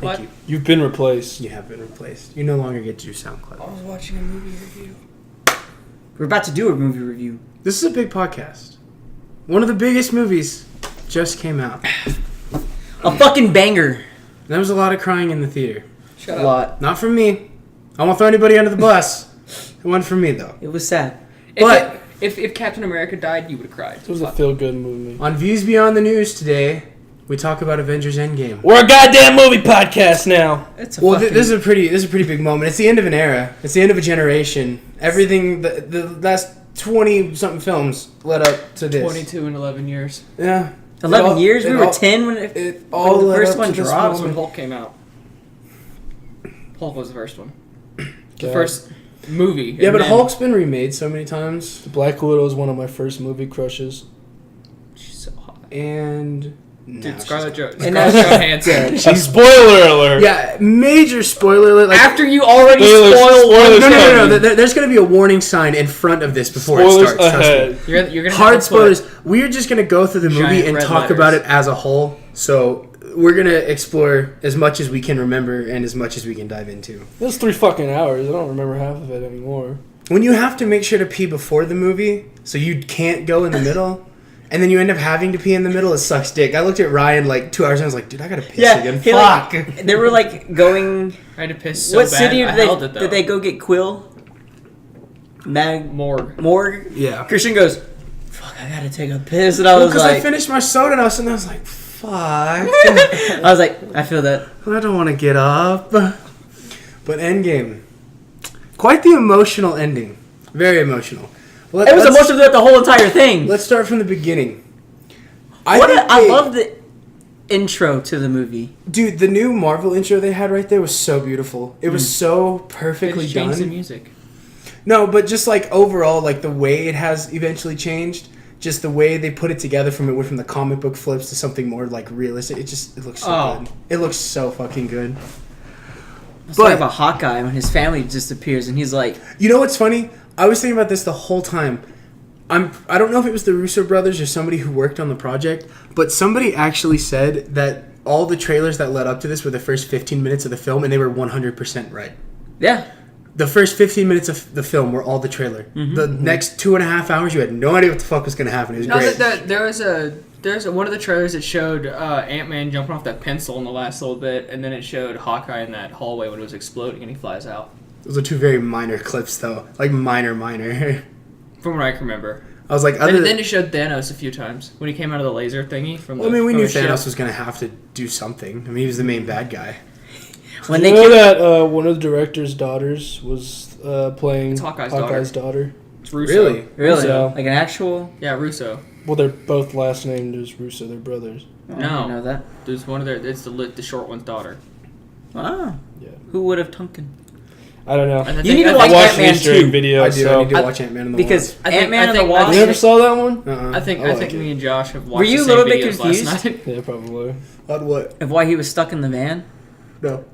SoundCloud? Thank you. You've been replaced. You have been replaced. You no longer get to do SoundCloud. I was watching a movie review. We're about to do a movie review. This is a big podcast. One of the biggest movies just came out. A fucking banger. There was a lot of crying in the theater. Shut A up. lot. Not from me. I won't throw anybody under the bus. It wasn't from me, though. It was sad. But If Captain America died, you would have cried. It was a feel-good movie. on Views Beyond the News today, we talk about Avengers Endgame. We're a goddamn movie podcast now. It's a Well, fucking... this is a pretty big moment. It's the end of an era. It's the end of a generation. Everything, the last 20-something films led up to this. 22 and 11 years. Yeah. 11 years? We were 10 when It all the led first up one to this dropped. That's when moment. Hulk came out. Hulk was the first one. The Yeah. first movie. Yeah, and but then- Hulk's been remade so many times. Black Widow was one of my first movie crushes. She's so hot. And... now Dude, she's Scarlett gone. Johansson. And now Johansson. Spoiler alert. Yeah, major spoiler alert. Like, After you already Spoilers, spoiled spoilers. one. no. There's going to be a warning sign in front of this before Spoilers it starts. Trust me. ahead. You're gonna Hard have to put- spoilers. We're just going to go through the movie Giant and red talk letters. about it as a whole. So we're going to explore as much as we can remember and as much as we can dive into. It was 3 fucking hours. I don't remember half of it anymore. When you have to make sure to pee before the movie, so you can't go in the middle, and then you end up having to pee in the middle, it sucks dick. I looked at Ryan like 2 hours and I was like, dude, I got to piss Yeah, again. he, Fuck. like, they were like going... I had to piss so what bad. city I did held it, though. they go get Quill? Morgue? Yeah. Christian goes, fuck, I gotta take a piss. And I Well, was because like... I finished my soda and I was like, fuck. I was like, I feel that. I don't want to get up. But Endgame. Quite the emotional ending. Very emotional. It was emotional throughout the whole entire thing. Let's start from the beginning. I love the intro to the movie. Dude, the new Marvel intro they had right there was so beautiful. It was so They perfectly just changed the done. music. No, but just like overall, like the way it has eventually changed, just the way they put it together from it went from the comic book flips to something more like realistic. It looks so good. It looks so fucking good. Let's talk about Hawkeye when his family disappears and he's like, You know what's funny? I was thinking about this the whole time. I don't know if it was the Russo brothers or somebody who worked on the project, but somebody actually said that all the trailers that led up to this were the first 15 minutes of the film, and they were 100% right. yeah. The first 15 minutes of the film were all the trailer. The next 2.5 hours, you had no idea what the fuck was going to happen. It was great. There's one of the trailers that showed Ant-Man jumping off that pencil in the last little bit, and then it showed Hawkeye in that hallway when it was exploding and he flies out. Those are 2 very minor clips, though. Like, minor. From what I can remember. I was like, Then it showed Thanos a few times when he came out of the laser thingy. Well, I mean, we knew Thanos was going to have to do something. I mean, he was the main bad guy. When You they know killed that one of the director's daughters was playing It's Hawkeye's daughter? It's Russo. Really? Really? So- Like an actual... Yeah, Russo. Well, they're both last named as Russo. They're brothers. I didn't know that. There's one of their. It's the short one's daughter. Wow. Yeah. Who would have Tunkin? I don't know. And I You think- need to I I watch think- watched Ant-Man an Easter egg 2. video, I do. so... I need to watch Ant-Man and the Because Wasp. I think- Ant-Man I and the think- I Wasp... You never saw that one? Uh-uh. I think like me it. and Josh have watched Were you the a same little bit videos confused? last night. Yeah, probably. On what? Of why he was stuck in the van? No.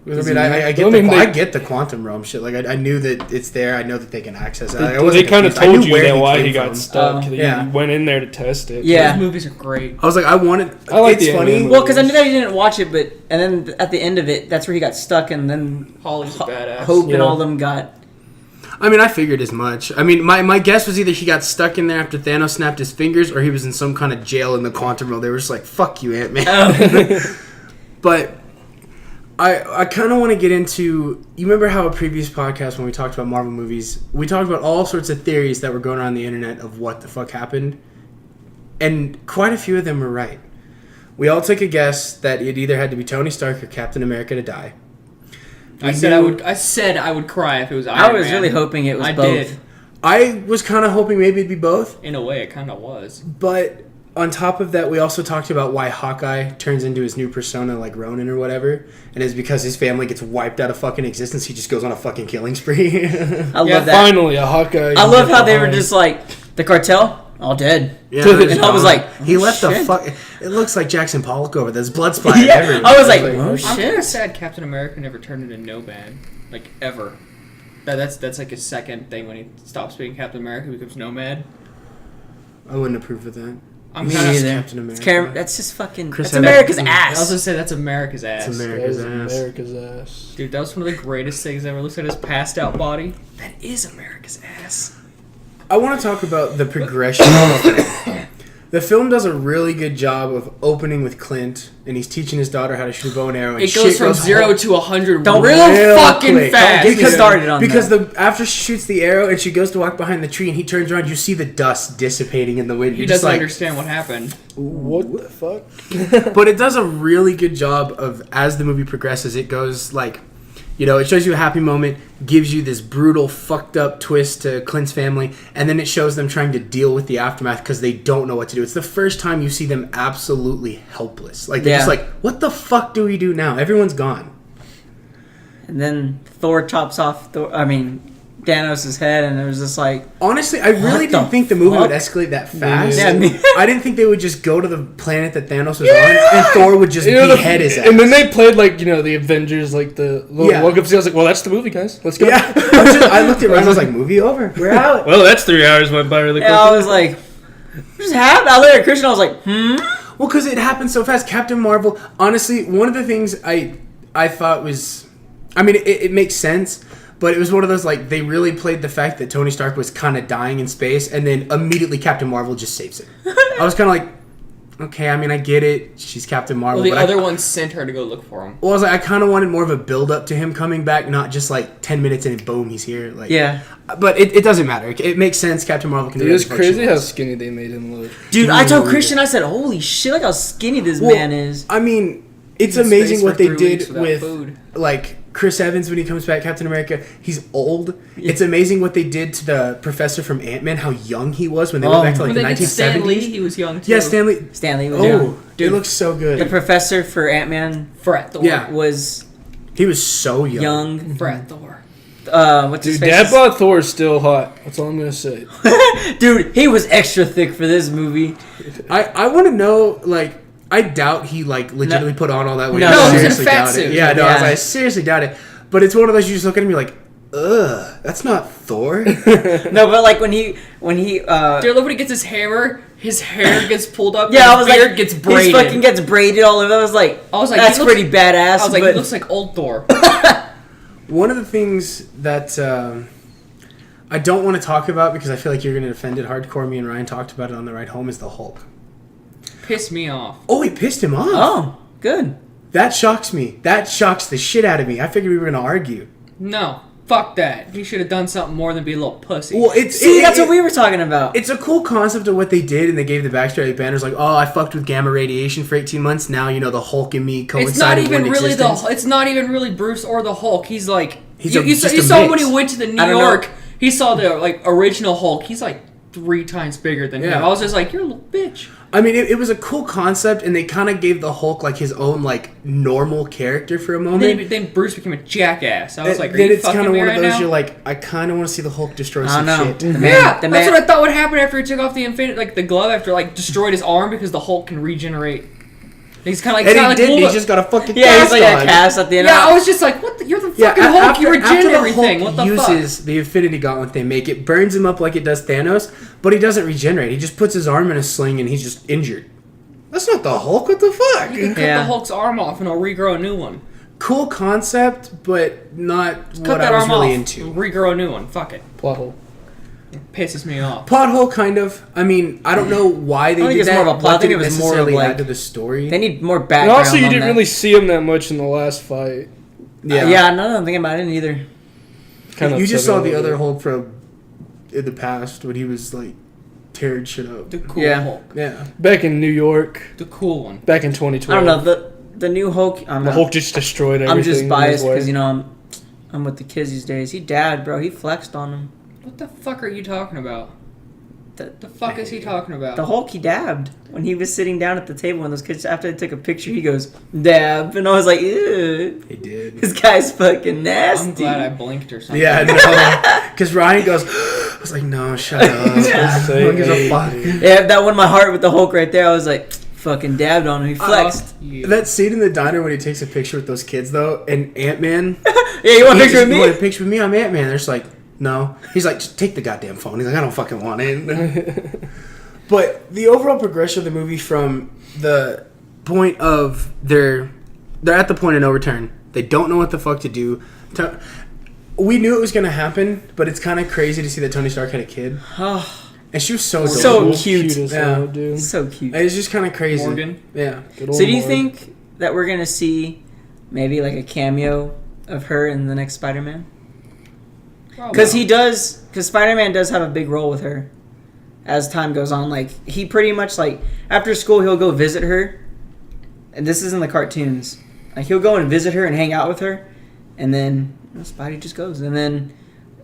I Is mean, he I I mean, I get the quantum realm shit. Like, I knew that it's there. I know that they can access it. I They wasn't kind of confused. I told knew you where that why came he got from. stuck. Oh. He Yeah. went in there to test it. Yeah. Those movies are great. I was like, I wanted. I like it's the funny. Ant-Man Well, because I knew that he didn't watch it, but... And then at the end of it, that's where he got stuck, and then... Holly's a badass. Hope and Yeah. all of them got... I mean, I figured as much. I mean, my guess was either he got stuck in there after Thanos snapped his fingers, or he was in some kind of jail in the quantum realm. They were just like, "Fuck you, Ant-Man." But I kind of want to get into. You remember how a previous podcast when we talked about Marvel movies, we talked about all sorts of theories that were going around the internet of what the fuck happened, and quite a few of them were right. We all took a guess that it either had to be Tony Stark or Captain America to die. I said I would cry if it was Iron I was Man. really hoping it was I both. did. I was kind of hoping maybe it'd be both. In a way, it kind of was. But on top of that, we also talked about why Hawkeye turns into his new persona, like Ronin or whatever, and it's because his family gets wiped out of fucking existence. He just goes on a fucking killing spree. I love Yeah, that. Finally, a Hawkeye. I love how they were just like, the cartel, all dead. Yeah, And I was like, he oh, left the shit. fuck. It looks like Jackson Pollock over. There's blood splatter Yeah, everywhere. I was like, oh, oh, shit. I'm kind shit. of sad Captain America never turned into Nomad, like ever. That's like his second thing when he stops being Captain America, he becomes Nomad. I wouldn't approve of that. I'm Me kind of. either. Captain It's America. That's just fucking. Chris That's Evans. America's I was ass. gonna say that's America's ass. It's That America's is ass. America's ass. Dude, that was one of the greatest things ever. Looks at his passed out body. That is America's ass. I want to talk about the progression. The film does a really good job of opening with Clint, and he's teaching his daughter how to shoot a bow and arrow. And It goes shit from 0 hard. to 100 Don't real fucking quick. fast. Don't get me Because- started on because that. after she shoots the arrow and she goes to walk behind the tree and he turns around, you see the dust dissipating in the wind. He You're just doesn't like, understand what happened. What the fuck? but it does a really good job of, as the movie progresses, it goes like, you know, it shows you a happy moment, gives you this brutal, fucked up twist to Clint's family, and then it shows them trying to deal with the aftermath because they don't know what to do. It's the first time you see them absolutely helpless. Like, they're just like, what the fuck do we do now? Everyone's gone. And then Thor chops off Thanos' head, and it was just like, Honestly, I really What the didn't think the movie would fuck? escalate that fast. Yeah, me- I didn't think they would just go to the planet that Thanos was on, and Thor would just behead his ass. And then they played like the Avengers, like the little Yeah. walk up scene. I was like, well, that's the movie, guys. Let's go. Yeah, I looked at Ryan. I was like, "Movie over? We're out." Well, that's 3 hours went by really quick. yeah, I was like, what just happened? I looked at Christian, I was like, Well, because it happened so fast. Captain Marvel. Honestly, one of the things I thought was, I mean, it makes sense, but it was one of those like they really played the fact that Tony Stark was kind of dying in space, and then immediately Captain Marvel just saves him. I was kind of like, okay, I mean, I get it. She's Captain Marvel. Well, the but other one sent her to go look for him. Well, I was like, I kind of wanted more of a build up to him coming back, not just like 10 minutes and boom, he's here. Like, yeah. But it doesn't matter. It makes sense. Captain Marvel can do It was that before crazy she how was. skinny they made him look. Dude, I told Dude. Christian, I said, holy shit, look how skinny this Well, man is. I mean, it's In space amazing for what they 3 did weeks without with food. like Chris Evans when he comes back, Captain America. He's old. It's amazing what they did to the professor from Ant-Man, how young he was when they went back to like When the they did Stan 1970s. Lee, he was young too. Yeah, Stanley. Stanley was Oh, young. it looks so The good. professor for Ant-Man Frat Thor. Yeah. was He was so young. young. Frat Thor. What's his Dude, face? Dad bod Thor is still hot. That's all I'm gonna say. Dude, he was extra thick for this movie. I want to know, like, I doubt he like legitimately put on all that weight. No, I no, he was in a seriously fat doubt suit. it. Yeah, no, Yeah. I seriously doubt it. But it's one of those you just look at him, you're like, ugh, that's not Thor. No, but like when he Dude, I love when he gets his hammer. His hair gets pulled up. yeah, I and was his beard like, gets he braided. fucking gets braided all over. I was like, that's he looks- pretty badass. I was like, but he looks like old Thor. One of the things that I don't want to talk about because I feel like you're going to defend it hardcore. Me and Ryan talked about it on the ride home is the Hulk. Pissed me off. Oh, he pissed him off. oh, good. That shocks me. That shocks the shit out of me. I figured we were going to argue. No, fuck that. He should have done something more than be a little pussy. Well, it's See, that's what we were talking about. It's a cool concept of what they did, and they gave the backstory. Like Banner's like, "Oh, I fucked with gamma radiation for 18 months. Now you know the Hulk and me coincided." it's not even in really existence." It's not even really Bruce or the Hulk. He's like He's you, a- you just saw, you a saw mix. when he went to the New I don't know. York. He saw the like original Hulk. He's like 3 times bigger than him. Yeah. I was just like, you're a little bitch. I mean, it was a cool concept, and they kind of gave the Hulk like his own like normal character for a And moment. then Bruce became a jackass. I was like, are then you it's fucking kind of me one right of those now? you're like, I kind of want to see the Hulk destroy I some don't know. shit. The man, Yeah, the that's man, what I thought would happen after he took off the glove after like destroyed his arm because the Hulk can regenerate. He's kind of like, And he like didn't. He Wolverine. just got a fucking yeah, he's cast like on. a cast at the end. Yeah, I was just like, what? You're the Yeah, fucking Hulk. after, You regen after the everything. Hulk What the fuck? uses the Infinity Gauntlet they make, it burns him up like it does Thanos, but he doesn't regenerate. He just puts his arm in a sling and he's just injured. That's not the Hulk. What the You fuck? can cut Yeah. the Hulk's arm off and he'll regrow a new one. Cool concept, but not Cut what that I was arm really off. into. Regrow a new one. Fuck it. Plot hole. Pisses me off. Plot hole, kind of. I mean, I don't know why they I think did it's that. more of a plot. I What think did it was more of, necessarily like- add to the story? They need more And background. also, you on didn't that. really see him that much in the last fight. Yeah, no, I'm thinking about it either. Kind of You just upset saw me a the little other bit. Hulk from in the past when he was like tearing shit up. The cool Yeah. Hulk. Yeah. Back in New York, The cool one. back in I 2012. don't know the new Hulk. The Hulk just destroyed everything. I'm just in his biased way. because I'm with the kids these days. He dabbed, bro. He flexed on him. What the fuck are you talking about? The, The fuck is he talking about? the Hulk, he dabbed when he was sitting down at the table when those kids after they took a picture. He goes dab, and I was like, ew, He did. this guy's fucking nasty. I'm glad I blinked or something. Yeah, no. Because Ryan goes, I was like, no, shut up. No one gives a fuck. Yeah, that won my heart with the Hulk right there. I was like, fucking dabbed on him. He flexed. You. That scene in the diner when he takes a picture with those kids, though, and Ant-Man. Yeah, you want a picture of You want a me? picture with me? I'm Ant-Man. They're just like, no. He's like, just take the goddamn phone. He's like, I don't fucking want it. But the overall progression of the movie from the point of they're at the point of no return. They don't know what the fuck to do. We knew it was going to happen, but it's kind of crazy to see that Tony Stark had a kid. And she was so adorable. cute. As hell, dude. So cute. It's just kind of crazy. Morgan. Yeah. Good old So do you Morgan. think that we're going to see maybe like a cameo of her in the next Spider-Man? Because Spider-Man does have a big role with her as time goes on. Like, he pretty much, like, after school, he'll go visit her. And this is in the cartoons. Like, he'll go and visit her and hang out with her. And then Spidey just goes. And then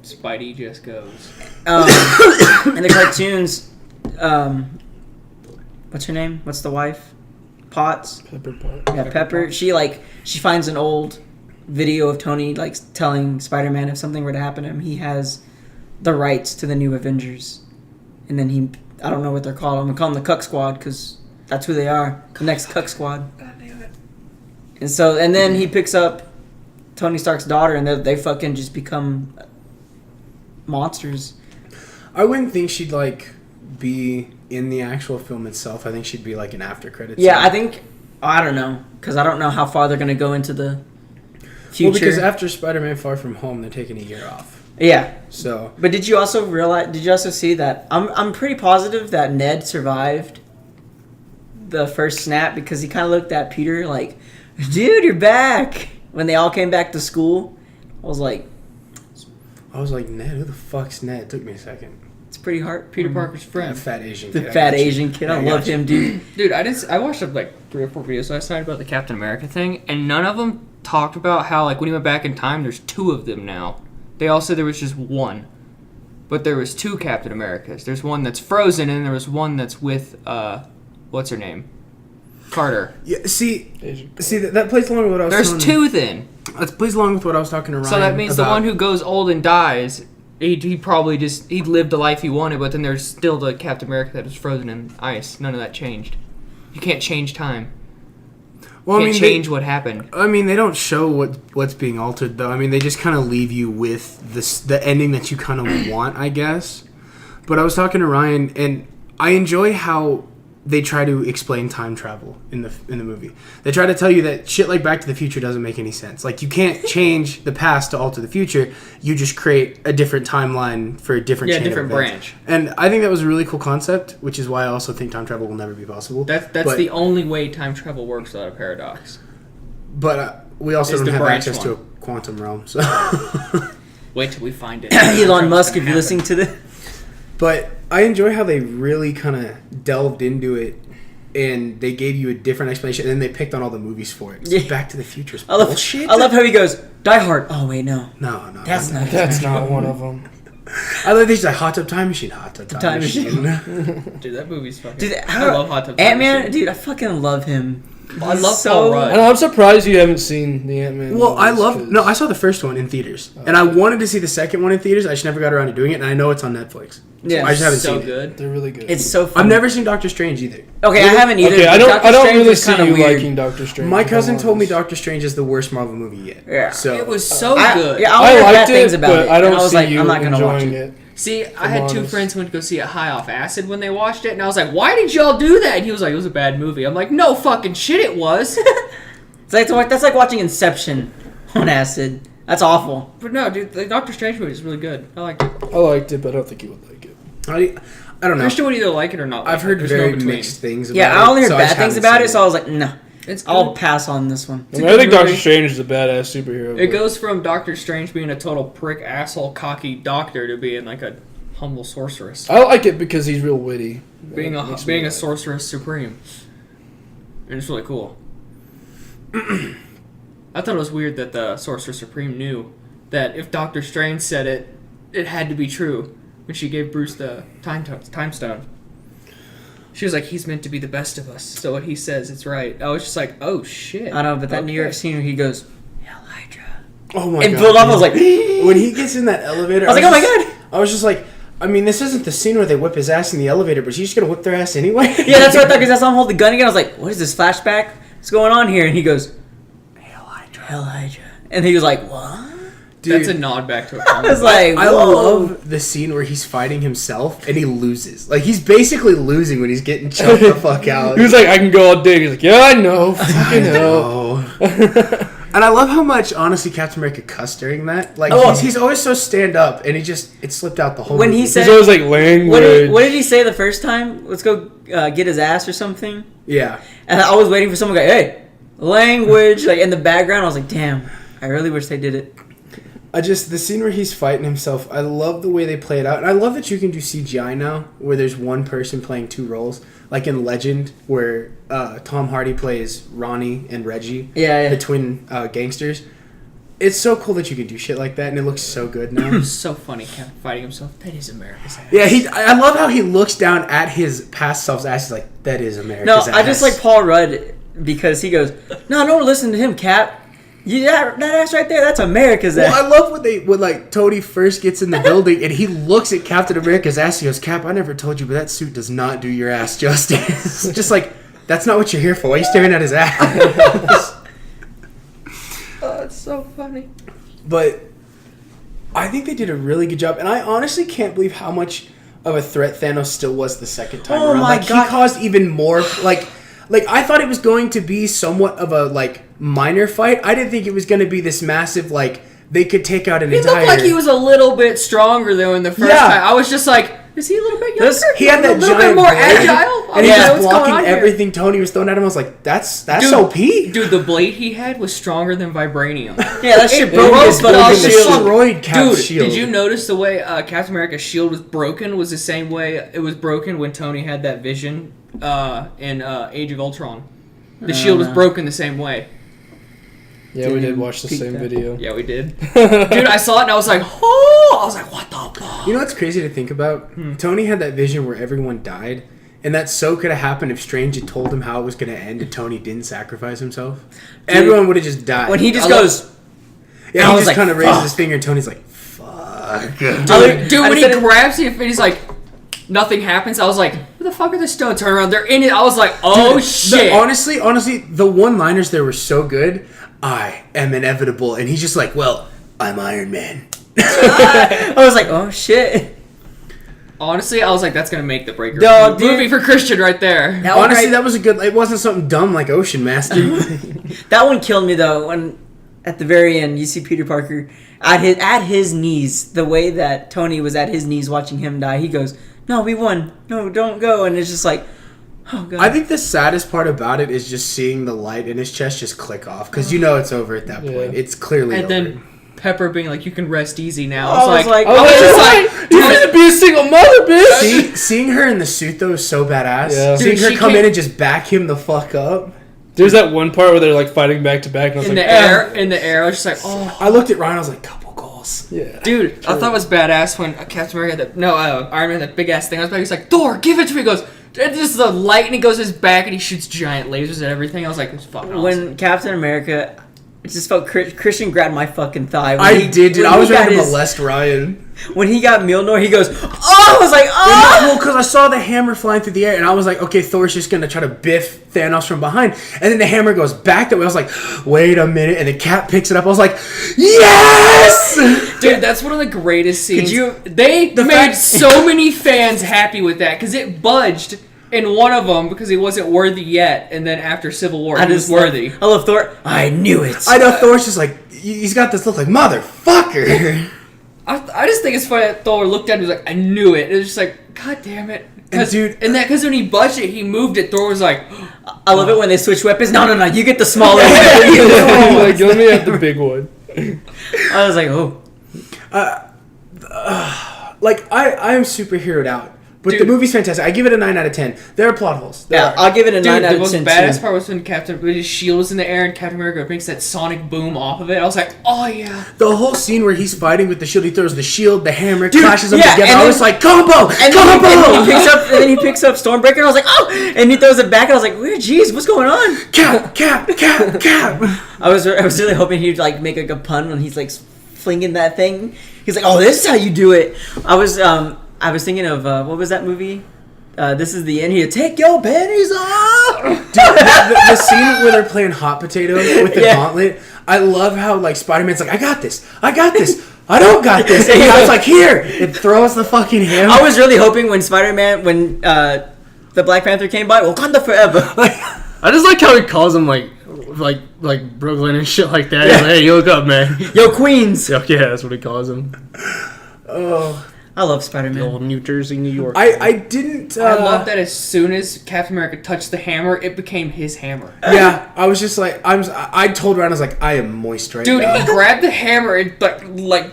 Spidey just goes. in the cartoons, what's her name? What's the wife? Potts. Pepper Pot. Yeah, Pepper. She finds an old video of Tony like telling Spider-Man if something were to happen to him, he has the rights to the new Avengers. And then I don't know what they're called. I'm gonna call them the Cuck Squad because that's who they are. The next Cuck Squad. God damn it. And then he picks up Tony Stark's daughter, and they fucking just become monsters. I wouldn't think she'd like be in the actual film itself. I think she'd be like an after credits. Yeah, I don't know because I don't know how far they're gonna go into the future. Well, because after Spider-Man Far From Home, they're taking a year off. Yeah. So. But did you also see that I'm pretty positive that Ned survived the first snap because he kind of looked at Peter like, dude, you're back. When they all came back to school, I was like, Ned, who the fuck's Ned? It took me a second. it's pretty hard. Peter Parker's friend. That fat Asian The kid. fat Asian kid. I love him, dude. Dude, I watched like 3 or 4 videos last night about the Captain America thing, and none of them talked about how like when he went back in time, there's 2 of them now. They all said there was just one, but there was 2 Captain Americas. There's one that's frozen, and there was one that's with what's her name, Carter. Yeah, see, that plays along with what I was. There's 2 then. That plays along with what I was talking to Ryan. So that means the about. one who goes old and dies, he probably he lived the life he wanted, but then there's still the Captain America that was frozen in ice. None of that changed. You can't change time. Well, You can't change what happened. I mean, they don't show what's being altered, though. I mean, they just kind of leave you with the ending that you kind of want, I guess. But I was talking to Ryan, and I enjoy how they try to explain time travel in the movie. They try to tell you that shit like Back to the Future doesn't make any sense. Like, you can't change the past to alter the future. You just create a different timeline for a different chain different of events. branch. And I think that was a really cool concept, which is why I also think time travel will never be possible. That's the only way time travel works without a paradox. But we also Is don't the have branch access to a one. quantum realm, so... Wait till we find it. Elon Musk, if you're listening to this. But I enjoy how they really kind of delved into it, and they gave you a different explanation, and then they picked on all the movies for it. So Yeah. Back to the Future's I love bullshit. how he goes, Die Hard. Oh, wait, no. No. That's not That's not one of them. I love these like Hot Tub Time Machine, Hot Tub Time Time Machine. Dude, that movie's fucking... Dude, I love Hot Tub Time Ant-Man, Machine. dude, I fucking love him. I love so- Paul Rudd. I know, I'm surprised you haven't seen the Ant-Man. Well, I movies, I saw the first one in theaters, and I wanted to see the second one in theaters. I just never got around to doing it, and I know it's on Netflix. Yeah. I just haven't so seen it. good. They're really good. It's so fun. I've never seen Doctor Strange either. Okay, I haven't either. Okay, I but don't. Doctor I don't Strange really was see kinda you weird. liking Doctor Strange. My if I'm cousin told me honest. Doctor Strange is the worst Marvel movie yet. Yeah. So It was so I, good. yeah, I I heard bad liked things it, about but it. I don't and I was see like, you I'm not gonna watch enjoying it. it. See, I I'm had 2 honest. friends who went to go see it high off acid when they watched it, and I was like, why did y'all do that? And he was like, it was a bad movie. I'm like, no fucking shit it was. It's like that's like watching Inception on acid. That's awful. But no, dude, the Doctor Strange movie is really good. I liked it. I liked it, but I don't think you would like it. I don't know. Christian would either like it or not. Like I've heard There's very no between. mixed things about Yeah, it. I only heard so bad just things haven't about seen it, so I was like, no. It's I'll good. pass on this one. I, a mean, I think good Doctor movie. Strange is a badass superhero. It but- goes from Doctor Strange being a total prick, asshole, cocky doctor to being like a humble sorceress. I like it because he's real witty. Being That makes a me being a laugh. sorceress supreme. And it's really cool. I thought it was weird that the Sorcerer Supreme knew that if Doctor Strange said it, it had to be true when she gave Bruce the time stone. She was like, he's meant to be the best of us, so what he says, it's right. I was just like, oh shit. I know, but that Okay. New York scene where he goes, Hell Hydra. Oh my And god! pulled off, I was like, when he gets in that elevator, I was like, oh my just- god. I was just like, I mean, this isn't the scene where they whip his ass in the elevator, but she's just gonna whip their ass anyway. Yeah, that's what I thought, because I saw him hold the gun again. I was like, what is this flashback? What's going on here? And he goes, Hell Hydra. And he was like, what? Dude, That's a nod back to a I was like, I whoa. love the scene where he's fighting himself and he loses. Like, he's basically losing when he's getting choked the fuck out. He was like, I can go all day. He's like, yeah, I know. Fucking know. And I love how much, honestly, Captain America cussed during that. Like, he's always so stand up, and it slipped out the whole When movie. he said, He's always like, language. what did he say the first time? Let's go get his ass or something. Yeah. And I was waiting for someone to go, hey, language. Like, in the background, I was like, damn, I really wish they did it. The scene where he's fighting himself, I love the way they play it out. And I love that you can do CGI now, where there's one person playing two roles. Like in Legend, where Tom Hardy plays Ronnie and Reggie, the twin gangsters. It's so cool that you can do shit like that, and it looks so good now. It's so funny, Captain fighting himself. That is America's ass. Yeah, I love how he looks down at his past self's ass. He's like, that is America's ass. No, I just like Paul Rudd because he goes, no, don't listen to him, Cap. Yeah, that ass right there, that's America's ass. Well, I love when like Tony first gets in the building and he looks at Captain America's ass. He goes, Cap, I never told you, but that suit does not do your ass justice. Just like, that's not what you're here for. Why are you staring at his ass? Oh, it's so funny. But I think they did a really good job, and I honestly can't believe how much of a threat Thanos still was the second time around. My God. He caused even more like I thought it was going to be somewhat of a like minor fight. I didn't think it was going to be this massive like they could take out an He entire. looked like he was a little bit stronger though in the first time. I was just like, is he a little bit younger? He had that a little giant bit more blade, agile. and he was what's going blocking on here? everything Tony was throwing at him. I was like, that's Dude, OP. Dude, the blade he had was stronger than vibranium. Yeah, that shit broke broke his the fucking shield. shield. Destroyed Cap's Dude, shield. did you notice the way Captain America's shield was broken was the same way it was broken when Tony had that vision in Age of Ultron? The shield was broken the same way. Yeah, we did watch the same video. Yeah, we did. Dude, I saw it and I was like, oh! I was like, what the fuck? You know what's crazy to think about? Tony had that vision where everyone died, and that so could have happened if Strange had told him how it was going to end and Tony didn't sacrifice himself. Everyone would have just died. When he just goes, yeah, I he was just like, kind of raises fuck. his finger, and Tony's like, fuck. Dude, I when he said it- grabs the and he's like, nothing happens, I was like, who the fuck are the stones? Turn around, they're in it. I was like, oh shit. Honestly, the one-liners there were so good. I am inevitable, and he's just like, well, I'm Iron Man. I was like, oh shit. Honestly, I was like, that's gonna make the breaker No, dude. movie for Christian right there. Honestly, that was a good. It wasn't something dumb like Ocean Master. That one killed me though. When at the very end, you see Peter Parker at his knees. The way that Tony was at his knees watching him die, he goes, "No, we won. No, don't go." And it's just like, oh god. I think the saddest part about it is just seeing the light in his chest just click off because you know it's over at that point. Yeah. It's clearly And over. then Pepper being like, you can rest easy now. I was like, I was just like, you're gonna be a single mother, bitch. Seeing her in the suit though is so badass. Yeah. Seeing Dude, her she come can't- in and just back him the fuck up. There's that one part where they're like fighting back to back, and I was in like, the air, I was just like, oh. I looked at Ryan. I was like, couple goals. yeah. Dude, I thought it was badass when Captain America had Iron Man, that big ass thing. I was back. He's like, Thor, give it to me. He goes, it's just the lightning goes to his back and he shoots giant lasers at everything. I was like, it's fucking awesome. when Captain America, it just felt Christian grabbed my fucking thigh. When I he- did, dude. when I he was ready to got his- molest Ryan. When he got Mjolnir, he goes, oh! I was like, oh! Well, because I saw the hammer flying through the air, and I was like, okay, Thor's just gonna try to biff Thanos from behind, and then the hammer goes back that way. I was like, wait a minute, and the cat picks it up. I was like, yes! Dude, that's one of the greatest scenes. Could They made so many fans happy with that because it budged in one of them because he wasn't worthy yet, and then after Civil War, he was worthy. I love Thor. I knew it. I know Thor's just like, he's got this look like, motherfucker. I just think it's funny that Thor looked at him and was like, I knew it. It was just like, God damn it. And dude, because when he budged it, he moved it. Thor was like, I love it when they switch weapons. No, you get the smaller one. Like, let me have the big one. I was like, oh. like, I am superheroed out. But Dude. the movie's fantastic. I give it a 9 out of 10. There are plot holes. There Yeah, are. I'll give it a 9 dude, out the of most 10 badass too. part was when his shield was in the air and Captain America makes that sonic boom off of it. I was like, oh yeah. The whole scene where he's fighting with the shield, he throws the shield, the hammer, clashes them yeah, together. and I then- was like, combo! And Combo! then he picks up Stormbreaker, and I was like, oh! And he throws it back, and I was like, weird, jeez, what's going on? Cap! I was really hoping he'd like make like a pun when he's like flinging that thing. He's like, oh, this is how you do it. I was thinking of what was that movie this is the end here. Take your panties off. Dude, the scene where they're playing hot potato with the gauntlet. I love how like Spider-Man's like, I got this. I don't got this. And I was like, here. It throws the fucking hammer. I was really hoping when the Black Panther came by, Wakanda forever. I just like how he calls him like Brooklyn and shit like that. He's like, hey, you look up, man. Yo, Queens. Yeah, that's what he calls him. Oh, I love Spider-Man. Old New Jersey, New York. I didn't. I love that as soon as Captain America touched the hammer, it became his hammer. Yeah, I was just like, I told Ryan, I was like, I am moist right Dude, now. he grabbed the hammer and like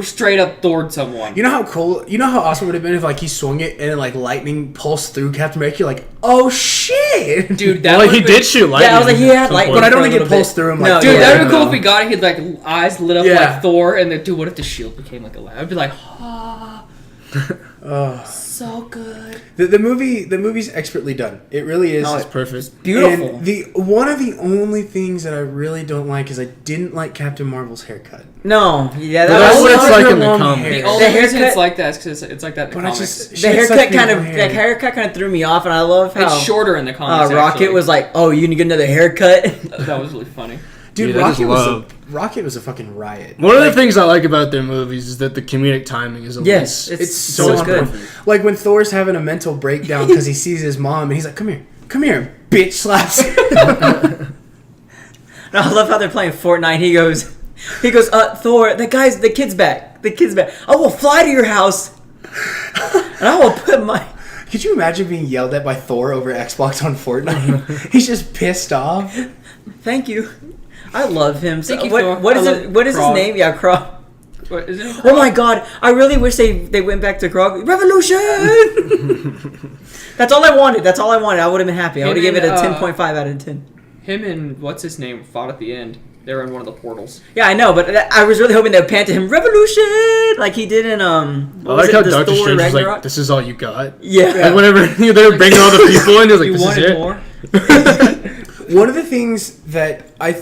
straight up Thored someone. You know how cool? You know how awesome it would have been if like he swung it and like lightning pulsed through Captain America? You're like, oh shit, Dude, that well, he did shoot lightning. Yeah, I was like, he had lightning. but I don't for a think it little pulsed bit. through him. No, Like, Dude, yeah. that would be cool if he got it. He'd like eyes lit up Yeah. like Thor, and then dude, what if the shield became like a lamp? I'd be like, so good. The movie's expertly done. It really is. Oh, It's perfect. Beautiful. And one of the only things that I really don't like is I didn't like Captain Marvel's haircut. No, yeah, But that's was what it's like her in the long comic. hair. The only The reason haircut- it's like that is because it's like that in the But I comics. just the she had such haircut beautiful hair. kind of threw me off, and I love how It's shorter in the comics. Rocket actually. was like, "Oh, you need to get another haircut." That was really funny. Dude, Dude, I just Rocket was a fucking riot. One of the things I like about their movies is that the comedic timing is always... Yes, It's so so good. perfect. Like when Thor's having a mental breakdown because he sees his mom and he's like, come here, and bitch slaps him. I love how they're playing Fortnite. He goes, Thor, the kid's back. I will fly to your house, and I will put my. Could you imagine being yelled at by Thor over Xbox on Fortnite? He's just pissed off. Thank you. I love him. Thank you, Thor. What is I it? love What is his Krog. name? Yeah, Krog. What, is it Oh my god! I really wish they went back to Krog. Revolution. That's all I wanted. I would have been happy. I would have given it a 10.5 out of 10. Him and what's his name fought at the end. They were in one of the portals. Yeah, I know, but I was really hoping they'd pan to him. Revolution, like he did in I what was like how it, the Doctor Thor Strange was Ragnarok? like, this is all you got? Yeah. Like whenever they were bringing all the people in, he was like, You this is wanted it? more? One of the things that I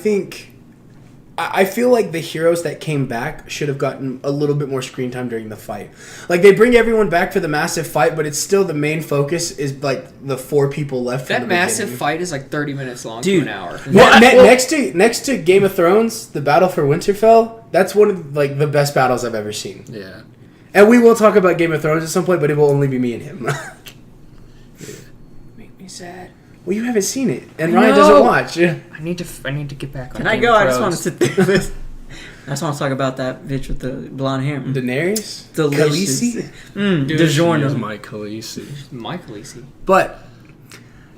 feel like the heroes that came back should have gotten a little bit more screen time during the fight. Like they bring everyone back for the massive fight, but it's still the main focus is like the 4 people left. From That the massive beginning. fight is like 30 minutes long Dude. to an hour. Next to Game of Thrones, the battle for Winterfell, that's one of like the best battles I've ever seen. Yeah. And we will talk about Game of Thrones at some point, but it will only be me and him. Make me sad. Well, you haven't seen it, and I Ryan know. doesn't watch. I need to get back on. Can I Game go? of I just want Thrones. to sit there. I just want to talk about that bitch with the blonde hair. Daenerys, Delicious. Khaleesi? Dude, She is DiGiorno. my Khaleesi. Michael Easy. But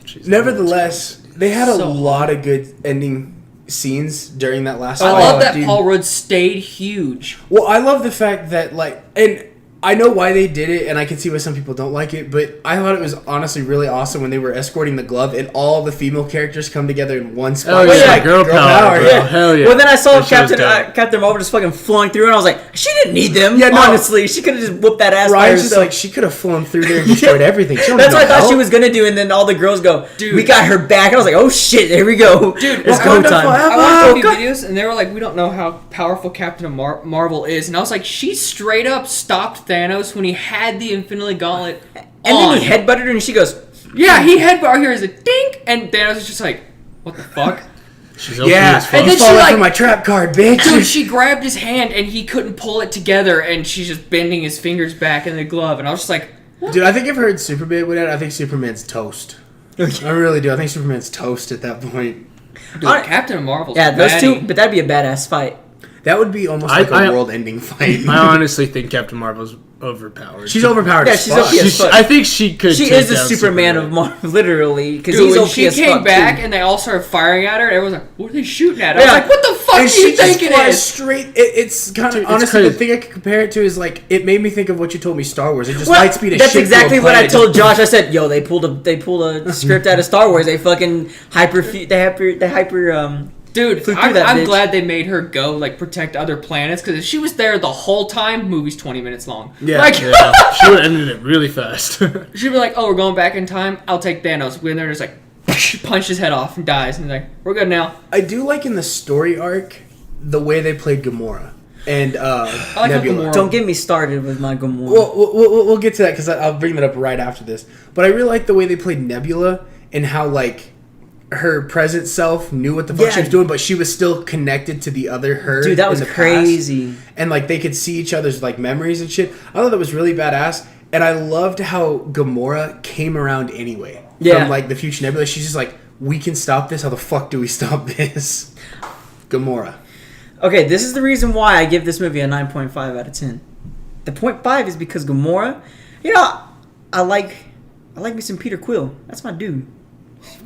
She's nevertheless, they had a So lot of good ending scenes during that last I fight. love that Dude. Paul Rudd stayed huge. Well, I love the fact that and I know why they did it, and I can see why some people don't like it, but I thought it was honestly really awesome when they were escorting the glove and all the female characters come together in one spot. Oh, It's yeah. like Girl power, bro. yeah. Hell yeah. Well, then I saw That shit was dope. Captain Marvel just fucking flowing through, and I was like, she didn't need them. Yeah, no. Honestly, she could have just whooped that ass by Ryan's just herself. like, she could have flown through there and destroyed everything. She don't That's need what I no thought she help. was gonna do, and then all the girls go, Dude. we got her back. And I was like, oh shit, here we go. Dude, it's go Wakanda time. forever. I watched a few God. videos and they were like, we don't know how powerful Captain Marvel is. And I was like, she straight up stopped Thanos when he had the Infinity Gauntlet And then on. he headbutted her, and she goes, Yeah, he headbutt here is a dink, and Thanos is just like, what the fuck? She's OP Yeah, as fuck. And you then she, fall like- for my trap card, bitch. Dude, she grabbed his hand and he couldn't pull it together, and she's just bending his fingers back in the glove, and I was just like, Dude, I think I've heard Superman with that. I think Superman's toast. I really do. I think Superman's toast at that point. dude, Alright. Captain Marvel's yeah, those batty. two, but that'd be a badass fight. That would be almost I- like a I- world-ending fight. I honestly think Captain Marvel's overpowered. She's overpowered. Yeah, as she's fuck. OP as She's- fuck. I think she could. She take is the down Superman of Marvel, literally, because Dude, he's when OP she as came fuck, back too. and they all started firing at her, everyone was like, what are they shooting at? I was Yeah. like, what the fuck And do you she just think it flies is? straight. It's kind Dude, of it's honestly the crazy. thing I could compare it to is like it made me think of what you told me Star Wars. It just Well, light speed as that's shit exactly through a what I planet. told Josh. I said, "Yo, they pulled a script out of Star Wars. They fucking hyper. Dude, Flew through I'm, that I'm bitch. glad they made her go, like, protect other planets, because if she was there the whole time, movie's 20 minutes long. Yeah. Like, Yeah, she would have ended it really fast. she'd be like, oh, we're going back in time, I'll take Thanos. We're in there, just like, punch his head off and dies, and like, we're good now. I do like in the story arc the way they played Gamora. and I like Nebula. Gamora. Don't get me started with my Gamora. We'll get to that because I'll bring that up right after this. But I really like the way they played Nebula and how like her present self knew what the fuck she was doing, but she was still connected to the other her. Dude, that was in the crazy. past. And like they could see each other's like memories and shit. I thought that was really badass, and I loved how Gamora came around anyway. Yeah. From like the future Nebula, she's just like, we can stop this. How the fuck do we stop this? Gamora. Okay, this is the reason why I give this movie a 9.5 out of 10. The 0.5 is because Gamora, you know, I like me some Peter Quill. That's my dude.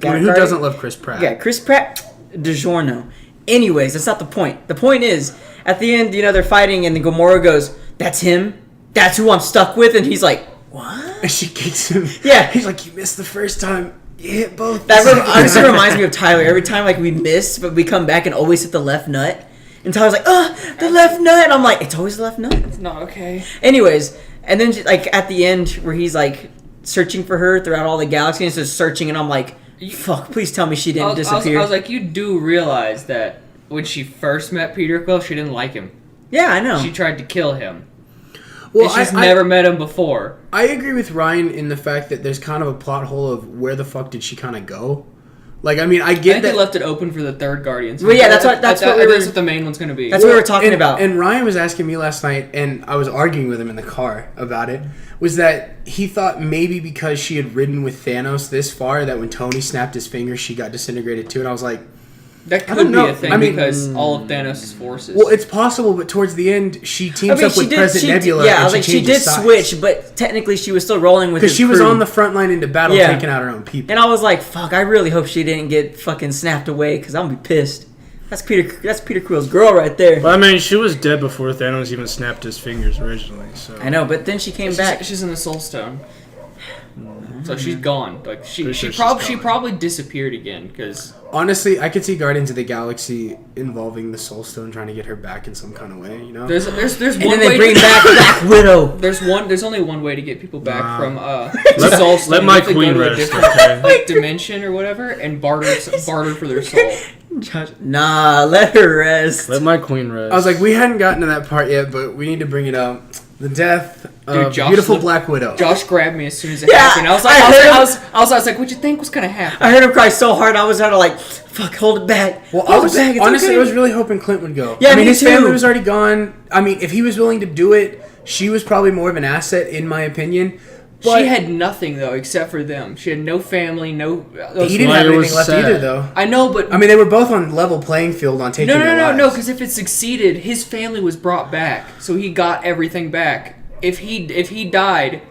I mean, who doesn't love Chris Pratt? Yeah, Chris Pratt, DiGiorno. Anyways, that's not the point. The point is, at the end, you know, they're fighting, and then Gamora goes, "That's him. That's who I'm stuck with," and he's like, "What?" And she kicks him. Yeah. He's like, you missed the first time. You hit both. That honestly reminds me of Tyler. Every time like we miss, but we come back and always hit the left nut. And Tyler's like, the left nut. And I'm like, it's always the left nut. It's not okay. Anyways, and then like at the end where he's like searching for her throughout all the galaxy and just searching, and I'm like, fuck, please tell me she didn't disappear. I was like, you do realize that when she first met Peter Quill, she didn't like him. Yeah, I know. She tried to kill him. Well, She's never met him before. I agree with Ryan in the fact that there's kind of a plot hole of where the fuck did she kind of go. Like, I mean, I I get think that. they left it open for the third Guardians. Well, yeah, that's what the main one's going to be. That's what we were talking about. And Ryan was asking me last night, and I was arguing with him in the car about it, was that he thought maybe because she had ridden with Thanos this far, that when Tony snapped his finger, she got disintegrated too. And I was like, That I could don't be know. a thing I mean, because all of Thanos' forces. well, it's possible, but towards the end, she teams up with President Nebula. Yeah, I and was like, she did sides. switch, but technically she was still rolling with Because his she was crew. on the front line into battle, Yeah. taking out her own people. And I was like, fuck, I really hope she didn't get fucking snapped away, because I'm gonna be pissed. That's Peter Quill's girl right there. But I mean, she was dead before Thanos even snapped his fingers originally. So I know, but then she came back. She's in the Soul Stone. So she's gone. Like she Pretty sure probably she's she gone. probably disappeared again because Honestly, I could see Guardians of the Galaxy involving the Soul Stone, trying to get her back in some kind of way, you know? there's And one then they way bring to, back Black Widow. there's only one way to get people back from Let- Soul Stone. let You my have to go queen to a rest, different, okay? like, dimension or whatever and barter for their soul. Nah, let her rest. let my queen rest. I was like, we hadn't gotten to that part yet, but we need to bring it up. The death of Josh beautiful looked- Black Widow. Josh grabbed me as soon as it Yeah, happened. I was like, what'd you think was gonna happen? I heard him cry so hard, I was trying to like, fuck, hold it back. Well, hold I was it back. It's honestly, okay. I was really hoping Clint would go. Yeah, I mean, me his too. family was already gone. I mean, if he was willing to do it, she was probably more of an asset, in my opinion. But She had nothing though except for them. She had no family, no. he didn't why have it anything was left sad. either, though. I know, but I mean, they were both on level playing field on taking their lives. no. Because if it succeeded, his family was brought back, so he got everything back. If he died,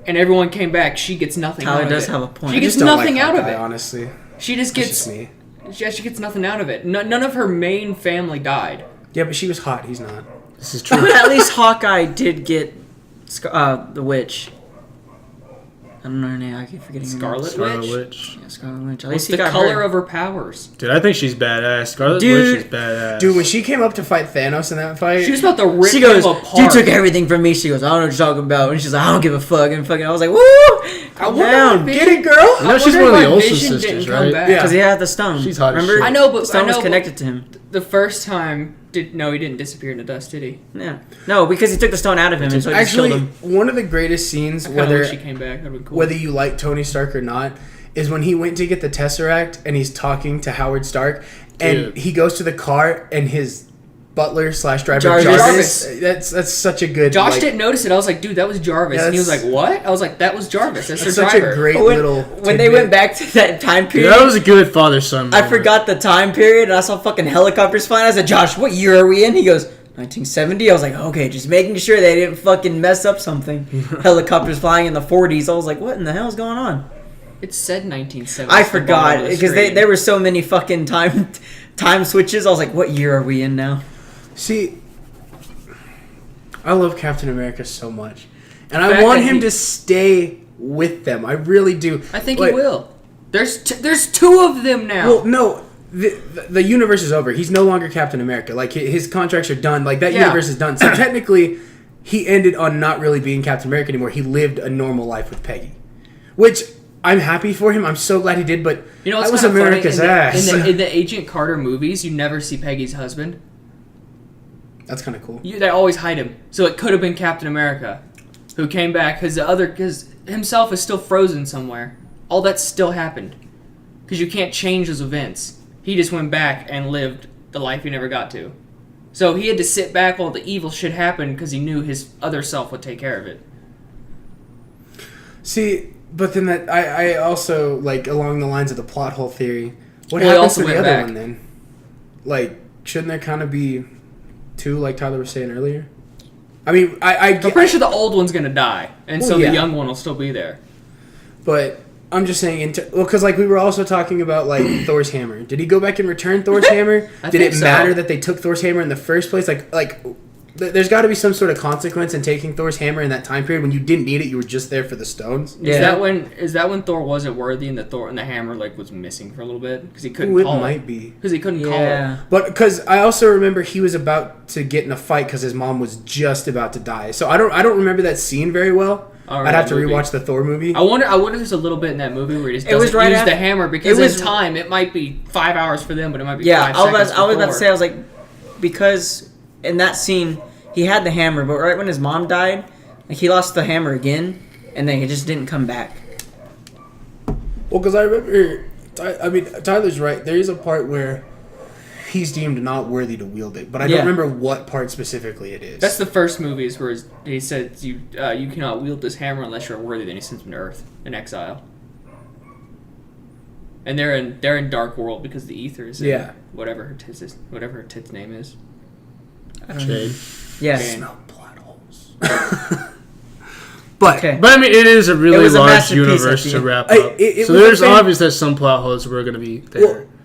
and everyone came back, she gets nothing. Tyler out of does it. have a point. She I gets just don't nothing like out of Hawkeye, it. honestly. She just That's gets. just me. She gets nothing out of it. None of her main family died. Yeah, but she was hot. He's not. this is true. But at least Hawkeye did get the witch. I don't know her name. I keep forgetting her name. Scarlet Scarlet Witch. Witch. Yeah, Scarlet Witch. At What's least he the got color her. of her powers? Dude, I think she's badass. Scarlet Dude. Witch is badass. Dude, when she came up to fight Thanos in that fight, She was about to rip She goes, him you apart. took everything from me. She goes, I don't know what you're talking about. And she's like, I don't give a fuck. And fucking, I was like, woo! Calm wonder down. if get it, girl. No, she's one of the Olsen sisters, right? Yeah. Because he had the stone. She's hot as Remember? shit. I know, but Stone I was know, connected to him. The first time, he didn't disappear into dust, did he? Yeah. No, because he took the stone out of him and so he just Actually, killed him. one of the greatest scenes, I kind of whether wish she came back. That'd been cool. whether you like Tony Stark or not, is when he went to get the Tesseract and he's talking to Howard Stark, and Dude. he goes to the car and his butler / driver Jarvis. That's such a good. Josh like, didn't notice it. I was like, dude, that was Jarvis. Yeah, and he was like, that's- what? I was like, that was Jarvis. That's their That's such driver. a great When, little. when they went back to that time Dude, period, that was a good father-son I moment. forgot the time period and I saw fucking helicopters flying. I said, Josh, what year are we in? He goes, 1970. I was like, okay, just making sure they didn't fucking mess up something. Helicopters flying in the 40s. I was like, what in the hell is going on? It said 1970. I forgot because there were so many fucking time switches. I was like, what year are we in now? See, I love Captain America so much, and The I fact want that him he- to stay with them. I really do. I think Like, he will. There's two of them now. Well, no. The universe is over. He's no longer Captain America. Like, his contracts are done. Like, that Yeah. universe is done. So technically, he ended on not really being Captain America anymore. He lived a normal life with Peggy, which I'm happy for him. I'm so glad he did. But you know that what's was kinda funny? America's ass. In the Agent Carter movies, you never see Peggy's husband. That's kind of cool. They always hide him. So it could have been Captain America, who came back because himself is still frozen somewhere. All that still happened because you can't change those events. He just went back and lived the life he never got to. So he had to sit back while the evil shit happened because he knew his other self would take care of it. See, but then that I also like along the lines of the plot hole theory. What Well, he happens also to the went other back. one then? Like, shouldn't there kind of be two, like Tyler was saying earlier? I mean, I I'm pretty sure the old one's gonna die, and so Well, yeah. the young one will still be there. but I'm just saying, because like we were also talking about like Thor's hammer. Did he go back and return Thor's hammer? I Did think it so. matter that they took Thor's hammer in the first place? There's got to be some sort of consequence in taking Thor's hammer in that time period when you didn't need it. You were just there for the stones. Yeah. Is that when Thor wasn't worthy and the hammer like was missing for a little bit because he couldn't Ooh, it call might be. because he couldn't call it. Yeah. But because I also remember he was about to get in a fight because his mom was just about to die. So I don't remember that scene very well. Or I'd have to that movie. rewatch the Thor movie. I wonder if there's a little bit in that movie where he just It was doesn't right use after- the hammer because it was- in time it might be 5 hours for them, but it might be Yeah, 5 I was seconds. about to for say, I was like, because in that scene he had the hammer, but right when his mom died, like he lost the hammer again, and then he just didn't come back. Well, because I remember, Tyler's right. There is a part where he's deemed not worthy to wield it, but I Yeah. don't remember what part specifically it is. That's the first movies where he said you cannot wield this hammer unless you're worthy. Then he sends him to Earth in exile, and they're in Dark World because the ether is in Yeah. whatever her tits name is. I don't know. Jade. Yeah. Jade. Smell plot holes. But Okay. But I mean, it is a It really was a large masterpiece universe at the to end. wrap I- up. it So was a there's fan- obvious that some plot holes were going to be there.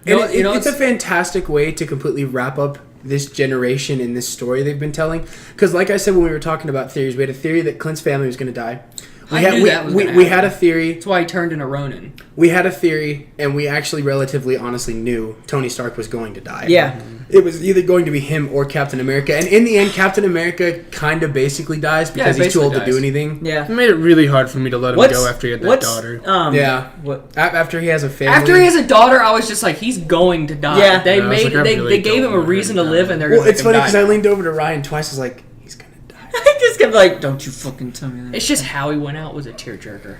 well, it's a it's- fantastic way to completely wrap up this generation and this story they've been telling. Because, like I said, when we were talking about theories, we had a theory that Clint's family was going to die. I knew that was gonna we had happen. a theory. That's why he turned into Ronin. We had a theory, and we actually relatively honestly knew Tony Stark was going to die. Yeah. It was either going to be him or Captain America. And in the end, Captain America kind of basically dies because Yeah, he's too old to basically do dies. anything. Yeah. It made it really hard for me to let him go after he had that what's, daughter. Yeah. What? After he has a family. After he has a daughter, I was just like, he's going to die. Yeah. They Yeah, I was made like, I they really gave don't him a want her reason to to die. live, and they're Well, gonna it's make funny him because die. I leaned over to Ryan twice. I was like, he's going to die. I just kept like, don't you fucking tell me that. It's just how he went out was a tearjerker.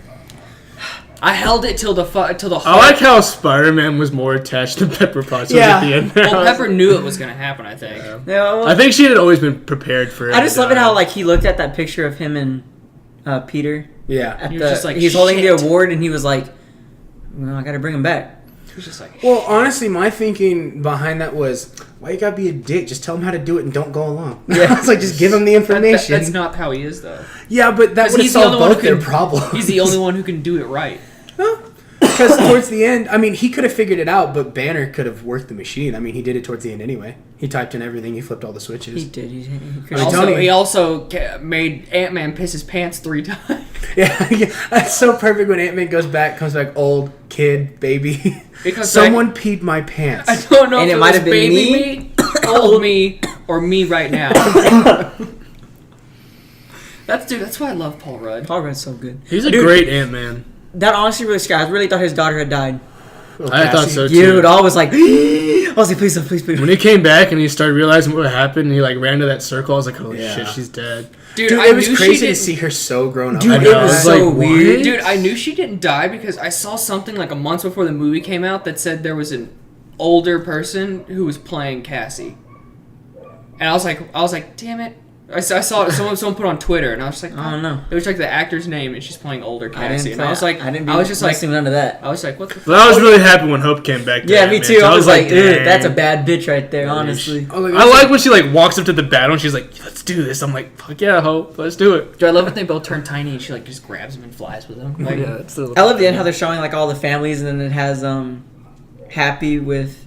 I held it till the I heart. like how Spider-Man was more attached to Pepper Potts Yeah. at the end. There. Well, Pepper knew it was gonna happen. I think. Yeah. Yeah, well, I think she had always been prepared for it. I just to love it die. how like he looked at that picture of him and Peter Yeah. at He the. was just like, he's holding the "Shit." award, and he was like, "Well, I got to bring him back." He was just like, Well, honestly, my thinking behind that was, why you gotta be a dick? Just tell him how to do it and don't go along. Yeah. It's like, just give him the information. that's not how he is though. Yeah, but that 'Cause would have he's the solved only one both who their can- problems. He's the only one who can do it right. Because towards the end, I mean, he could have figured it out, but Banner could have worked the machine. I mean, he did it towards the end anyway. He typed in everything. He flipped all the switches. He did. He I mean, Tony- He also made Ant-Man piss his pants 3 times. Yeah, that's so perfect when Ant-Man comes back old, kid, baby. Because Someone peed my pants. I don't know And if it it might was have been baby me. me, old me, or me right now. That's why I love Paul Rudd. Paul Rudd's so good. He's a Dude, great Ant-Man. That honestly really scared. I really thought his daughter had died. Oh, I thought Cassie. so too. Dude, I was like, I was like, please, please, please. When he came back and he started realizing what happened, and he like ran to that circle. I was like, "Holy Yeah. shit, she's dead!" Dude, Dude, I it was knew she crazy to didn't- see her so grown up. Dude, I it know, I was was so like, weird. what? Dude, I knew she didn't die because I saw something like a month before the movie came out that said there was an older person who was playing Cassie, and I was like, damn it! I saw it. Someone put on Twitter, and I was just like, I don't know. It was like the actor's name, and she's playing older I Cassie, didn't. and I was like, I didn't. I was just like, messing with none of that. I was like, what the? But I was really happy when Hope came back. To Yeah, me Ant-Man, too. so I was like, "Dang." that's a bad bitch right there. Honestly. Oh, I like when she like walks up to the battle and she's like, "Let's do this." I'm like, "Fuck yeah, Hope, let's do it." Dude, I love when they both turn tiny, and she like just grabs him and flies with him. Like, it's I love the end how they're showing like all the families, and then it has Happy with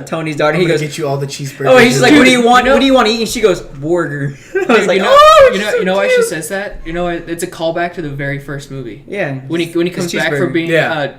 Tony's daughter. I'm He gonna goes, get you all the cheeseburgers. oh, he's just like, Dude, what do you want? you know- What do you want to eat? And she goes, burger. I was like, you know, oh, you know why she says that? You know, it's a callback to the very first movie. yeah. When he comes His back from cheeseburger. being Yeah.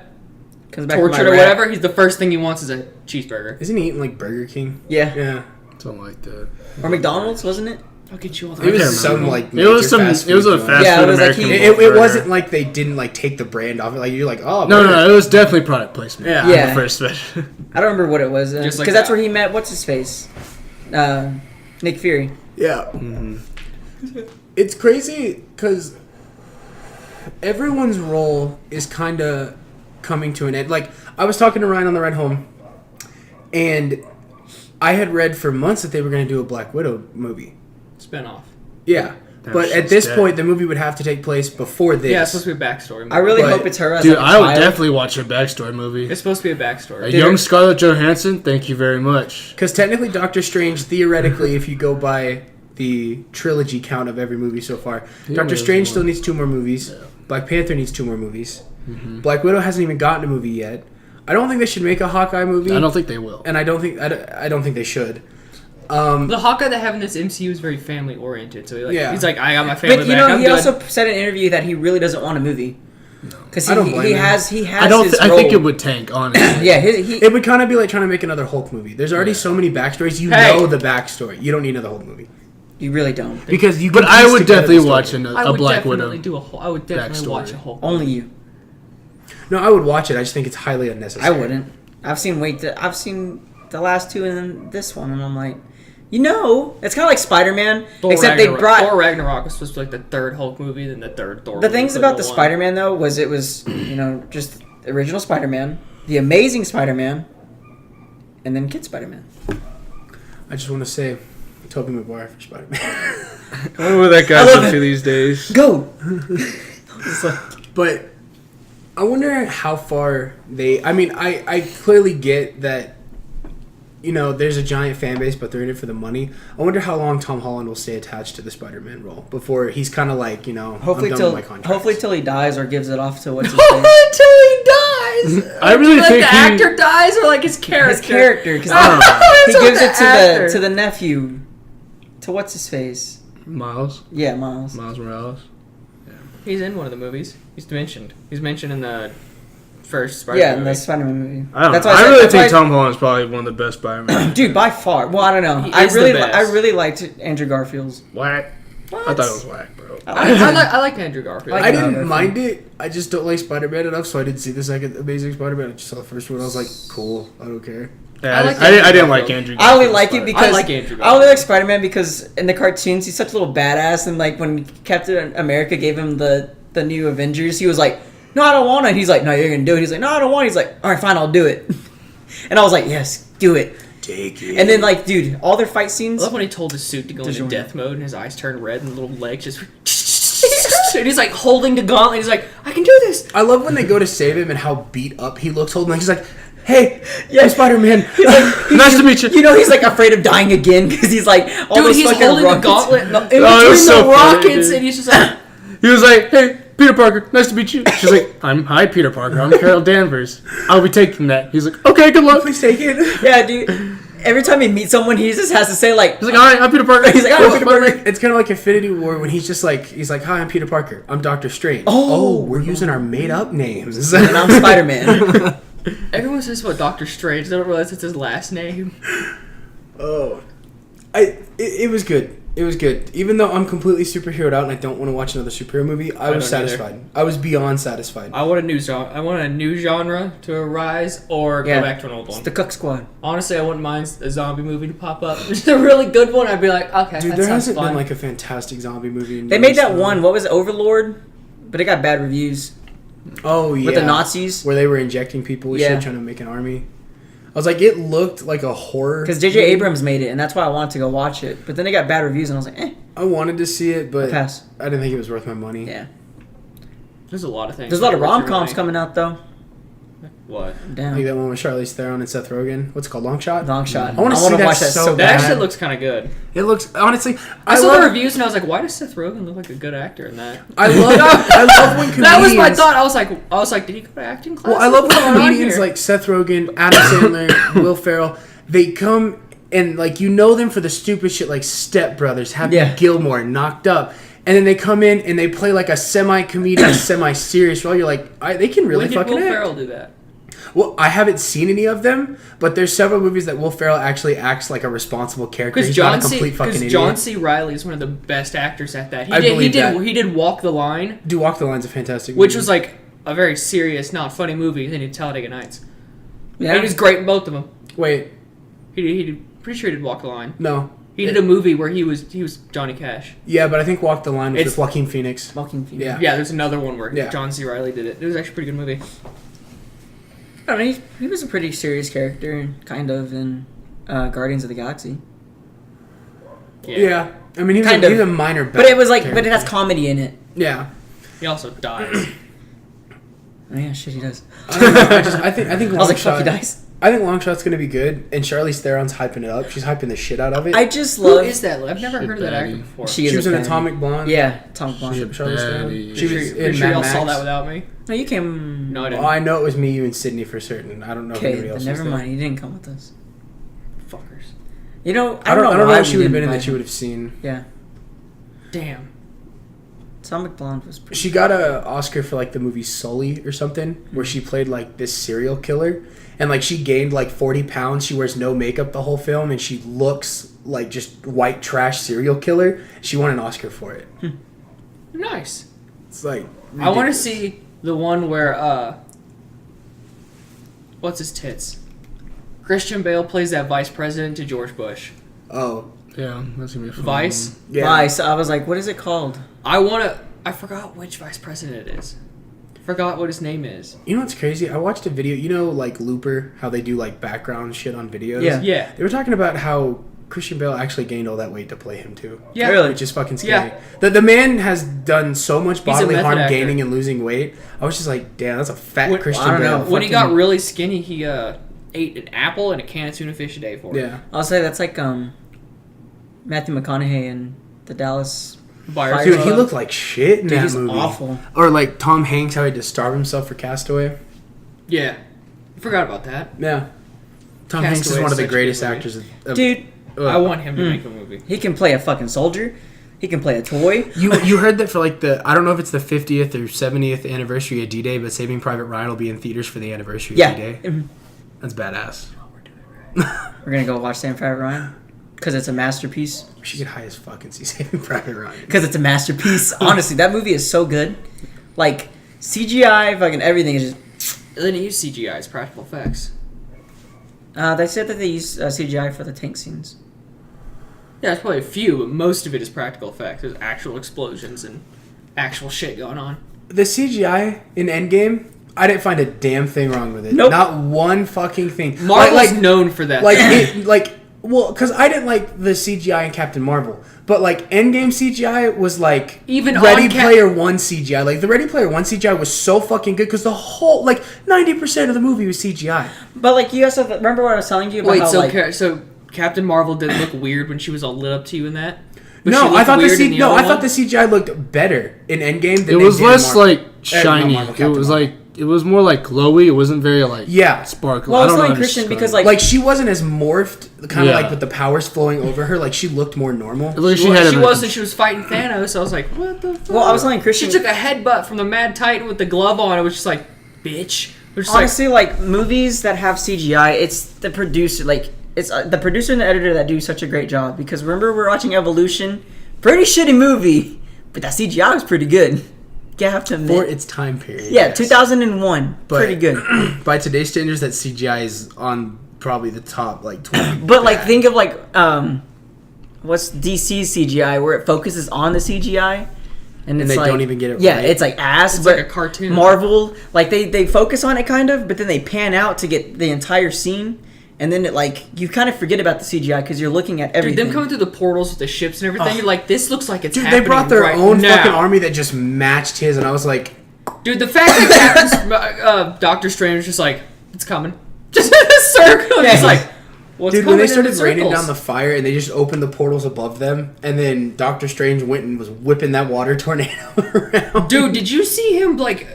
Comes back from tortured or Iraq. whatever, he's the first thing he wants is a cheeseburger. Isn't he eating like Burger King? Yeah. Yeah. something like that. Or McDonald's, wasn't it? I'll get you all It the. was can't some remember. like It was major some. fast It was food a joint. fast Yeah, food it was like American. he- It burger. wasn't like they didn't like take the brand off it. Like you're like, oh No, it was definitely product placement. Yeah. Yeah. The first special. I don't remember what it was. Just Because like that's that. where he met, what's his face? Nick Fury. Yeah. It's crazy because everyone's role is kind of coming to an end. Like, I was talking to Ryan on the ride home, and I had read for months that they were going to do a Black Widow movie. Spinoff. Yeah. But at this point, the movie would have to take place before this. Yeah, it's supposed to be a backstory movie. I really hope it's her as Dude, like, a I would child. definitely watch a backstory movie. It's supposed to be a backstory. A young Scarlett Johansson, thank you very much. Because technically, Doctor Strange, theoretically, if you go by the trilogy count of every movie so far, Doctor Strange still needs 2 more movies. Yeah. Black Panther needs 2 more movies. Mm-hmm. Black Widow hasn't even gotten a movie yet. I don't think they should make a Hawkeye movie. I don't think they will. And I don't think they should. The Hawkeye they have in this MCU is very family oriented. So he's like, I got my family But back. I'm he good. also said in an interview that he really doesn't want a movie. Because I don't blame he him. has I think it would tank, honestly. Yeah, it would kind of be like trying to make another Hulk movie. There's already so many backstories. You know the backstory. You don't need another Hulk movie. You really don't. Because you. But I would definitely watch I a would Black definitely Widow. I would definitely backstory. watch a Hulk. Only you. No, I would watch it. I just think it's highly unnecessary. I wouldn't. I've seen the last 2 and then this one, and I'm like, it's kind of like Spider-Man, except they brought. Thor Ragnarok was supposed to be like the 3rd Hulk movie, then the 3rd Thor. The movie, things about the Spider-Man though was it was just the original Spider-Man, the Amazing Spider-Man, and then Kid Spider-Man. I just want to say, Tobey Maguire for Spider-Man. I wonder what that guy's up to these days. Go. But I wonder how far they. I mean, I clearly get that. There's a giant fan base, but they're in it for the money. I wonder how long Tom Holland will stay attached to the Spider-Man role before he's kind of like, hopefully I'm done with my contract. Hopefully till he dies or gives it off to what's his Until face. he dies. I really like think the actor dies or like his character. His character, because he gives it to the nephew, to what's his face. Miles Miles Morales. He's in one of the movies. He's mentioned. He's mentioned in the first Spider-Man in movie. the Spider-Man movie. I don't know. I I really think Tom Holland's probably one of the best Spider-Man. Dude, by far. Well, I don't know. He I is the really, best. I really liked Andrew Garfield's. Whack. What? I thought it was whack, bro. I like Andrew Garfield. I didn't mind it. I just don't like Spider-Man enough, so I didn't see the second Amazing Spider-Man. I just saw the first one. I was like, cool. I don't care. Yeah, I like I didn't like Garfield. Andrew. I only Garfield's like it Spider-Man. because I like Andrew I only Garfield. like Spider-Man because in the cartoons he's such a little badass, and like when Captain America gave him the new Avengers, he was like, "No, I don't want it." He's like, "No, you're gonna do it." He's like, "No, I don't want it." He's like, "All right, fine, I'll do it." And I was like, "Yes, do it." Take it. And then like, dude, all their fight I scenes. love when he told his suit to go into DiGiorno. death mode and his eyes turn red and the little legs just. And he's like holding the gauntlet. He's like, I can do this. I love when they go to save him and how beat up he looks holding. He's like, "Hey, I'm Spider-Man." He's like, Nice to meet you. He's like afraid of dying again because he's like, all Dude, those he's fucking holding rockets. the gauntlet in Oh, it between was so the funny, rockets, dude. and he's just like, He was like, "Hey, Peter Parker, nice to meet you." She's like, "Hi, Peter Parker. I'm Carol Danvers. I'll be taking that." He's like, "Okay, good luck." Please take it. Yeah, dude. Every time he meets someone, he just has to say like, He's like, "All right, I'm Peter Parker." He's like, Well, "I'm Peter Parker." it's kind of like Infinity War when he's just like, he's like, "Hi, I'm Peter Parker. I'm Doctor Strange." Oh, we're using our made-up names. And I'm Spider-Man. everyone says about Doctor Strange. They don't realize it's his last name. Oh, it was good. It was good. Even though I'm completely superheroed out and I don't want to watch another superhero movie, I was don't either. satisfied. I was beyond satisfied. I want a new genre. I want a new genre to arise or Yeah. go back to an old It's one. the Cook Squad. Honestly, I wouldn't mind a zombie movie to pop up. It's a really good one. I'd be like, okay, Dude, that there sounds hasn't fun. been like a fantastic zombie movie. In They made years, that so- one. What was it, Overlord? But it got bad reviews Oh yeah, with the Nazis. where they were injecting people. We Yeah. should trying to make an army. I was like, it looked like a horror. Because J.J. Abrams made it, and that's why I wanted to go watch it. But then it got bad reviews, and I was like, I wanted to see it, but pass. I didn't think it was worth my money. Yeah. There's a lot of things. There's a lot of that are worth your rom-coms money. coming out, though. What? Damn. Like that one with Charlize Theron and Seth Rogen. What's it called? Long Shot? Long Shot. I wanna see wanna that watch that so so That bad. shit looks kind of good. It looks, honestly, I I saw love, the reviews and I was like, why does Seth Rogen look like a good actor in that? I love when comedians. That was my thought. I was like, did he go to acting class? Well, I love What's when going on comedians here? like Seth Rogen, Adam Sandler, Will Ferrell, they come and like you know them for the stupid shit like Step Brothers, Happy Yeah. Gilmore, Knocked Up, and then they come in and they play like a semi-comedic, semi-serious role. You're like, they can really when did fucking Will act. Ferrell do that? Well, I haven't seen any of them, but there's several movies that Will Ferrell actually acts like a responsible character. Because He's not a complete fucking idiot. John C. Reilly is one of the best actors at that. I believe that. He did Walk the Line, Do Walk the Line's a fantastic which movie. was like a very serious, not funny movie. Then he did Talladega Nights. Yeah. He was great in both of them. Wait, He did pretty sure he did Walk the Line. no. He did a movie where he was Johnny Cash. Yeah, but I think Walk the Line was It's- with Joaquin Phoenix. Walking Phoenix. Yeah. Yeah, there's another one where Yeah. John C. Reilly did it. It was actually a pretty good movie. I mean, he was a pretty serious character, kind of, in Guardians of the Galaxy. Yeah. I mean, he Kind was of. a minor. But it was like, but it has character. comedy in it. Yeah. He also dies. Oh yeah, shit, he does. I don't know, I think I was Long like, fuck, Shot. he dies. I think Long Shot's gonna be good, and Charlize Theron's hyping it up. She's hyping the shit out of it. I just Who love. is that? I've never Shit heard of that actor baddie. before. She She was a in fan. Atomic Blonde. Yeah, Tom Blonde. Charlize Theron. Baddie. She was Pretty in sure Mad y'all saw Max. that without me. No, you came. No, I Oh, didn't. I know it was me, you, and Sydney for certain. I don't know if Okay, anybody then else. never was there. mind. You didn't come with us. Fuckers. You know, I don't know why if she we would have didn't been in invite that. She him. would have seen. Yeah, Damn. Atomic Blonde was pretty. She got a Oscar for like the movie Sully or something, where she played like this serial killer, and like she gained like 40 pounds. She wears no makeup the whole film, and she looks like just white trash serial killer. She won an Oscar for it. Nice. It's like I want to ridiculous. see the one where what's his tits? Christian Bale plays that vice president to George Bush. Oh, Yeah, that's gonna be a fun Vice. one. yeah. Vice. I was like, what is it called? I forgot which vice president it is. Forgot what his name is. You know what's crazy? I watched a video. You know, like Looper, how they do like background shit on videos. Yeah. Yeah. They were talking about how Christian Bale actually gained all that weight to play him too. Yeah. Really? Which is fucking scary. Yeah. The man has done so much a bodily method harm actor. gaining and losing weight. I was just like, damn, that's a fat When- Christian I don't Bale. know. When he Fucking- got really skinny, he ate an apple and a can of tuna fish a day for it. Yeah. I'll say that's like Matthew McConaughey in the Dallas. Buyers Fire Dude, Club. he looked like shit in Dude, that he's movie. awful. Or like Tom Hanks, how he had to starve himself for Castaway. Yeah. I forgot about that. Yeah. Tom Hanks is Castaway one of is the such a greatest good movie. actors. Of, Dude, I want him to make a movie. he can play a fucking soldier. He can play a toy. You heard that for like I don't know if it's the 50th or 70th anniversary of D-Day, but Saving Private Ryan will be in theaters for the anniversary Yeah. of D-Day. Mhm. That's badass. We're gonna go watch Sam Private Ryan because it's a masterpiece. We should get high as fuck and see Saving Private Ryan. Because it's a masterpiece. Honestly, that movie is so good. Like CGI, fucking everything is just. They didn't use CGI, it's practical effects. They said that they use CGI for the tank scenes. Yeah, it's probably a few, but most of it is practical effects. There's actual explosions and actual shit going on. The CGI in Endgame, I didn't find a damn thing wrong with it. Nope. Not one fucking thing. Marvel's known for that. Because I didn't like the CGI in Captain Marvel, but like Endgame CGI was like Even Ready on Player One CGI. Like the Ready Player One CGI was so fucking good because the whole 90% of the movie was CGI. But like you also remember what I was telling you about Wait, how so so Captain Marvel didn't look weird when she was all lit up to you in that? But she No, looked I thought weird in I other thought the one? CGI looked better in Endgame than It they was did in less Marvel. like shiny. Marvel, It Captain was Marvel. like it was more like glowy. It wasn't very like Yeah. sparkly. Well, I was don't know telling how to Christian describe because it. like She wasn't as morphed, kind of Yeah. like with the powers flowing over her. Like she looked more normal. It looked like She had was, a- she was, and she was fighting Thanos. I was like, what the fuck? well, I was telling She Christian. took a headbutt from the Mad Titan with the glove on. It was just like, bitch. It was just Honestly, like movies that have CGI, it's the producer. Like it's the producer and the editor that do such a great job. Because remember, we're watching Evolution, pretty shitty movie, but that CGI was pretty good. You have to admit. For its time period. Yeah, yes. 2001, But- pretty good. By today's standards, that CGI is on probably the top 20. But like, think of like what's DC's CGI where it focuses on the CGI, and it's they like, don't even get it Yeah, right. it's like ass. It's but like a cartoon. Marvel, like they focus on it kind of, but then they pan out to get the entire scene, and then it like you kind of forget about the CGI because you're looking at Dude, everything. them coming through the portals with the ships and everything, you're like, this looks like it's Dude, they happening brought their right own now. fucking army that just matched his, and I was like, Dude, the fact that Doctor Strange was just like, it's coming. Just in a circle. Yeah. Just like, what's dude, coming when they in the started raining circles? down the fire and they just opened the portals above them, and then Doctor Strange went and was whipping that water tornado around. Dude, did you see him, like...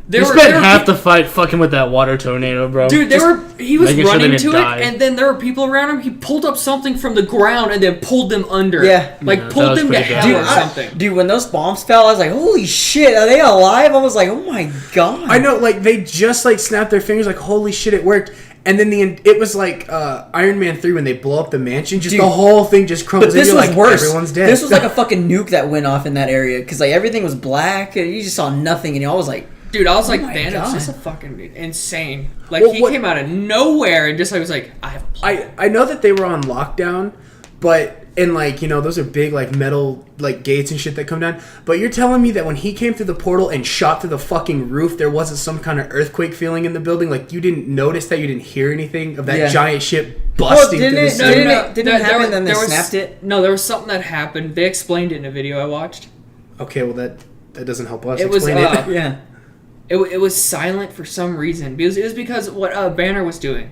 They spent half the fight fucking with that water tornado, bro. Dude, he was making sure they running didn't to die. it, and then there were people around him. He pulled up something from the ground and then pulled them under. Yeah. Like, Yeah, that pulled was them to pretty bad. hell Dude, or something. dude, when those bombs fell, I was like, holy shit, are they alive? I was like, oh my god. I know, like they just snapped their fingers, like holy shit, it worked. And then it was like Iron Man 3 when they blow up the mansion, just Dude. the whole thing just crumbles. But this and you're was like, worse. Everyone's dead. This was like a fucking nuke that went off in that area because like everything was black and you just saw nothing, and I was like, Dude, I was like, my Thanos God. is a fucking insane. Like, Well, he what- came out of nowhere and just, I was like, I have a plan. I know that they were on lockdown, but And, like, you know, those are big, like, metal, like, gates and shit that come down. But you're telling me that when he came through the portal and shot through the fucking roof, there wasn't some kind of earthquake feeling in the building? Like, you didn't notice that? You didn't hear anything of that giant ship busting through the ceiling? Didn't it happen, then they snapped it? No, there was something that happened. They explained it in a video I watched. Okay, well, that doesn't help us. It was, Yeah. It was silent for some reason. It was because what Banner was doing.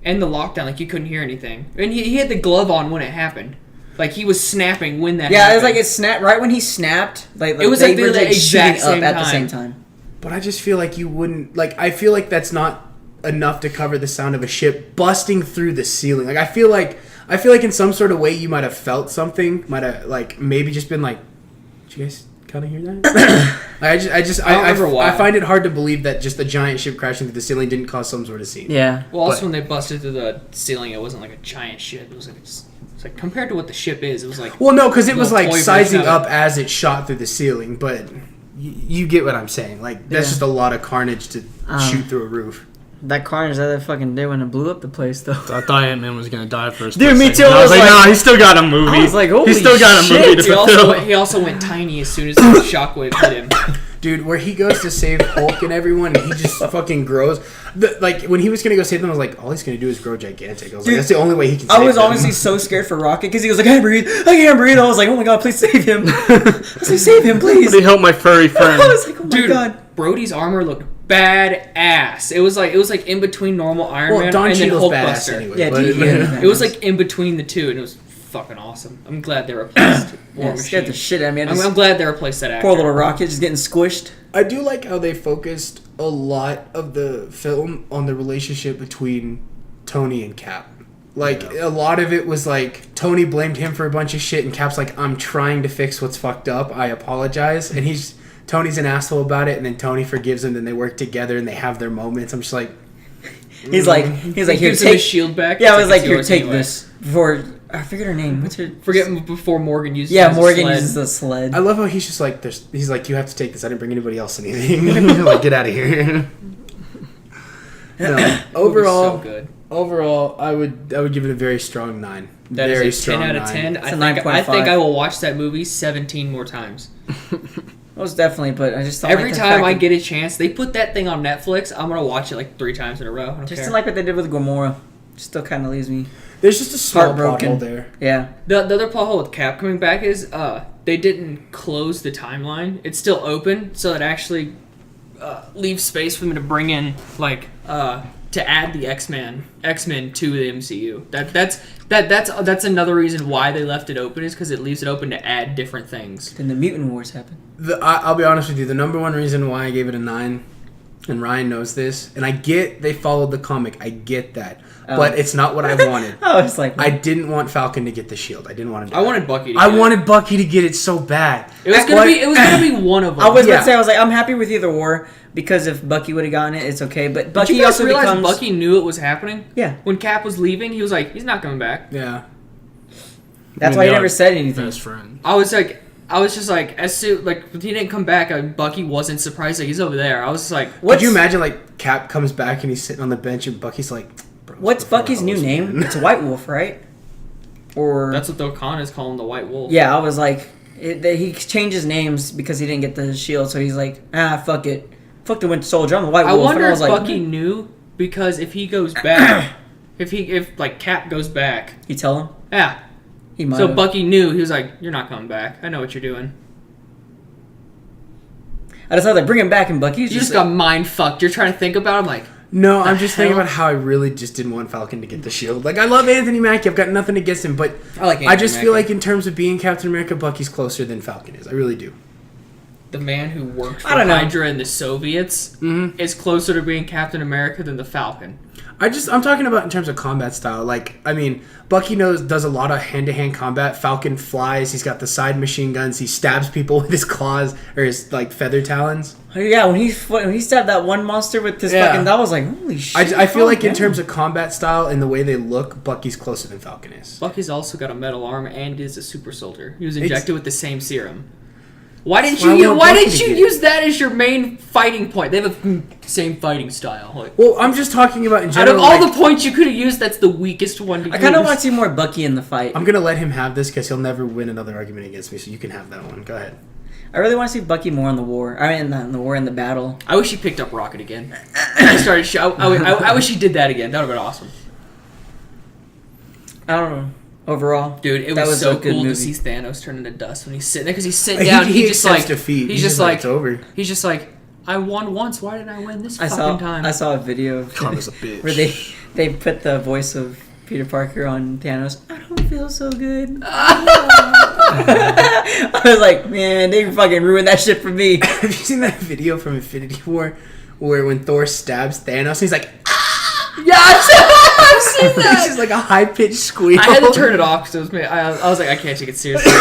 And the lockdown, like, you couldn't hear anything. And he had the glove on when it happened. Like, he was snapping when that happened. Yeah, it was like it snapped right when he snapped. Like it was they like were the exact shooting same up at time. the same time. But I just feel like you wouldn't... Like, I feel like that's not enough to cover the sound of a ship busting through the ceiling. Like, I feel like in some sort of way you might have felt something. Might have, like, maybe just been like... Did you guys kind of hear that? I find it hard to believe that just a giant ship crashing through the ceiling didn't cause some sort of scene. Yeah. Well, also when they busted through the ceiling, it wasn't like a giant ship. It was like... It's like, compared to what the ship is, it was like... Well, no, because it was like toy sizing version of up as it shot through the ceiling, but you get what I'm saying. Like, that's just a lot of carnage to shoot through a roof. That carnage that fucking day when it blew up the place, though. I thought Ant-Man was gonna die first. Dude, me too. I was like, nah, he's still got a movie. I was like, holy he's still got a movie to He fulfill. also went tiny as soon as the shockwave hit him. Dude, where he goes to save Hulk and everyone, and he just fucking grows. Like, when he was going to go save them, I was like, all he's going to do is grow gigantic. I was like, that's the only way he can save them. I was honestly so scared for Rocket because he was like, I can't breathe. I was like, oh my god, please save him. I was like, save him, please. Somebody help my furry friend. I was like, oh my Dude, god. Brody's armor looked badass. It was like in between normal Iron Man Don and then Cheadle's badass Hulkbuster. anyway. Yeah, but- It was like in between the two, and it was fucking awesome. I'm glad they replaced War Yeah, scared the Machine. shit out of me. I'm glad they replaced that actor. Poor little Rocket just getting squished. I do like how they focused a lot of the film on the relationship between Tony and Cap. Like, a lot of it was like, Tony blamed him for a bunch of shit, and Cap's like, I'm trying to fix what's fucked up, I apologize. And Tony's an asshole about it, and then Tony forgives him, then they work together, and they have their moments. I'm just like... He's like, here, gives him take his shield back. Yeah, I was It's like, it's here, yours take anyway. this. Before, I forget her name. What's her... Forget before Morgan uses Yeah, it as a Morgan sled. uses the sled. I love how he's just like, he's like, you have to take this. I didn't bring anybody else anything. Like, get out of here. No, So good. overall, I would give it a very strong 9. That very is a 10 out of 10. It's a I 9.5. think I will watch that movie 17 more times. Most definitely, but I just don't Every like the time fact I that- get a chance, they put that thing on Netflix. I'm gonna watch it like 3 times in a row. I don't Just care. didn't like what they did with Gamora. Still kind of leaves me. There's just a small plot Heartbroken. hole there. Yeah. The other plot hole with Cap coming back is they didn't close the timeline. It's still open, so it actually leaves space for them to bring in like to add the X-Men to the MCU. That's another reason why they left it open, is because it leaves it open to add different things. Then the Mutant Wars happened. I'll be honest with you. The number one reason why I gave it a 9, and Ryan knows this, and I get they followed the comic. I get that. Oh. But it's not what I wanted. I was like, I didn't want Falcon to get the shield. I didn't want him to. I wanted Bucky. To I get wanted Bucky to get it so bad. It was gonna be one of them. I was Yeah. about to say, I was like, I'm happy with either war because if Bucky would have gotten it, it's okay. But Did Bucky you guys also realize becomes Bucky knew it was happening? Yeah. When Cap was leaving, he was like, he's not coming back. Yeah. That's why he never said anything. Best friend. I was just like, as soon like when he didn't come back, Bucky wasn't surprised. Like, he's over there. I was just like, Could you imagine, like, Cap comes back and he's sitting on the bench and Bucky's like, bro, What's before Bucky's the new hose, name? man." It's White Wolf, right? Or that's what the Wakandans call him, the White Wolf. yeah, I was like, he changes names because he didn't get the shield, so he's like, fuck it, fuck the Winter Soldier, I'm the White I Wolf. wonder and I if was like, Bucky knew, because if he goes back, if like Cap goes back, You tell him yeah. he might. So have. Bucky knew. He was like, "You're not coming back. I know what you're doing." I decided like bring him back, and Bucky's You just got mind fucked. You're trying to think about him like, No, I'm just thinking hell? about how I really just didn't want Falcon to get the shield. Like, I love Anthony Mackie. I've got nothing against him, but I like. I just feel like in terms of being Captain America, Bucky's closer than Falcon is. I really do. the man who worked for I don't know. Hydra and the Soviets is closer to being Captain America than the Falcon. I'm talking about in terms of combat style. Like, I mean, Bucky does a lot of hand-to-hand combat. Falcon flies. He's got the side machine guns. He stabs people with his claws or his like feather talons. Yeah, when he stabbed that one monster with his Yeah. fucking, I was like, holy shit. I feel like in calm terms down. of combat style and the way they look, Bucky's closer than Falcon is. Bucky's also got a metal arm and is a super soldier. He was injected with the same serum. Why didn't Why you? won't Why Bucky didn't you get it? use that as your main fighting point? They have the same fighting style. Like, Well, I'm just talking about in out general. of all like, the points you could have used, that's the weakest one to use. I kind of want to see more Bucky in the fight. I'm gonna let him have this because he'll never win another argument against me. So you can have that one. Go ahead. I really want to see Bucky more in the war. I mean, not in the war, in the battle. I wish he picked up Rocket again. I started. I wish he did that again. That would have been awesome, I don't know. Overall, dude. It that was a so good cool to movie. see Thanos turn into dust when he's sitting there because he's sitting down. He just accepts like defeat. He's just like it's over. He's just like, I won once. Why didn't I win this I fucking time? saw a video of Karma's a bitch. where they put the voice of Peter Parker on Thanos. I don't feel so good. I was like, man, they fucking ruined that shit for me. Have you seen that video from Infinity War where when Thor stabs Thanos, he's like, Yeah, I've seen it's that. just like a high pitched squeal. I had to turn it off because it was me. I was like, I can't take it seriously.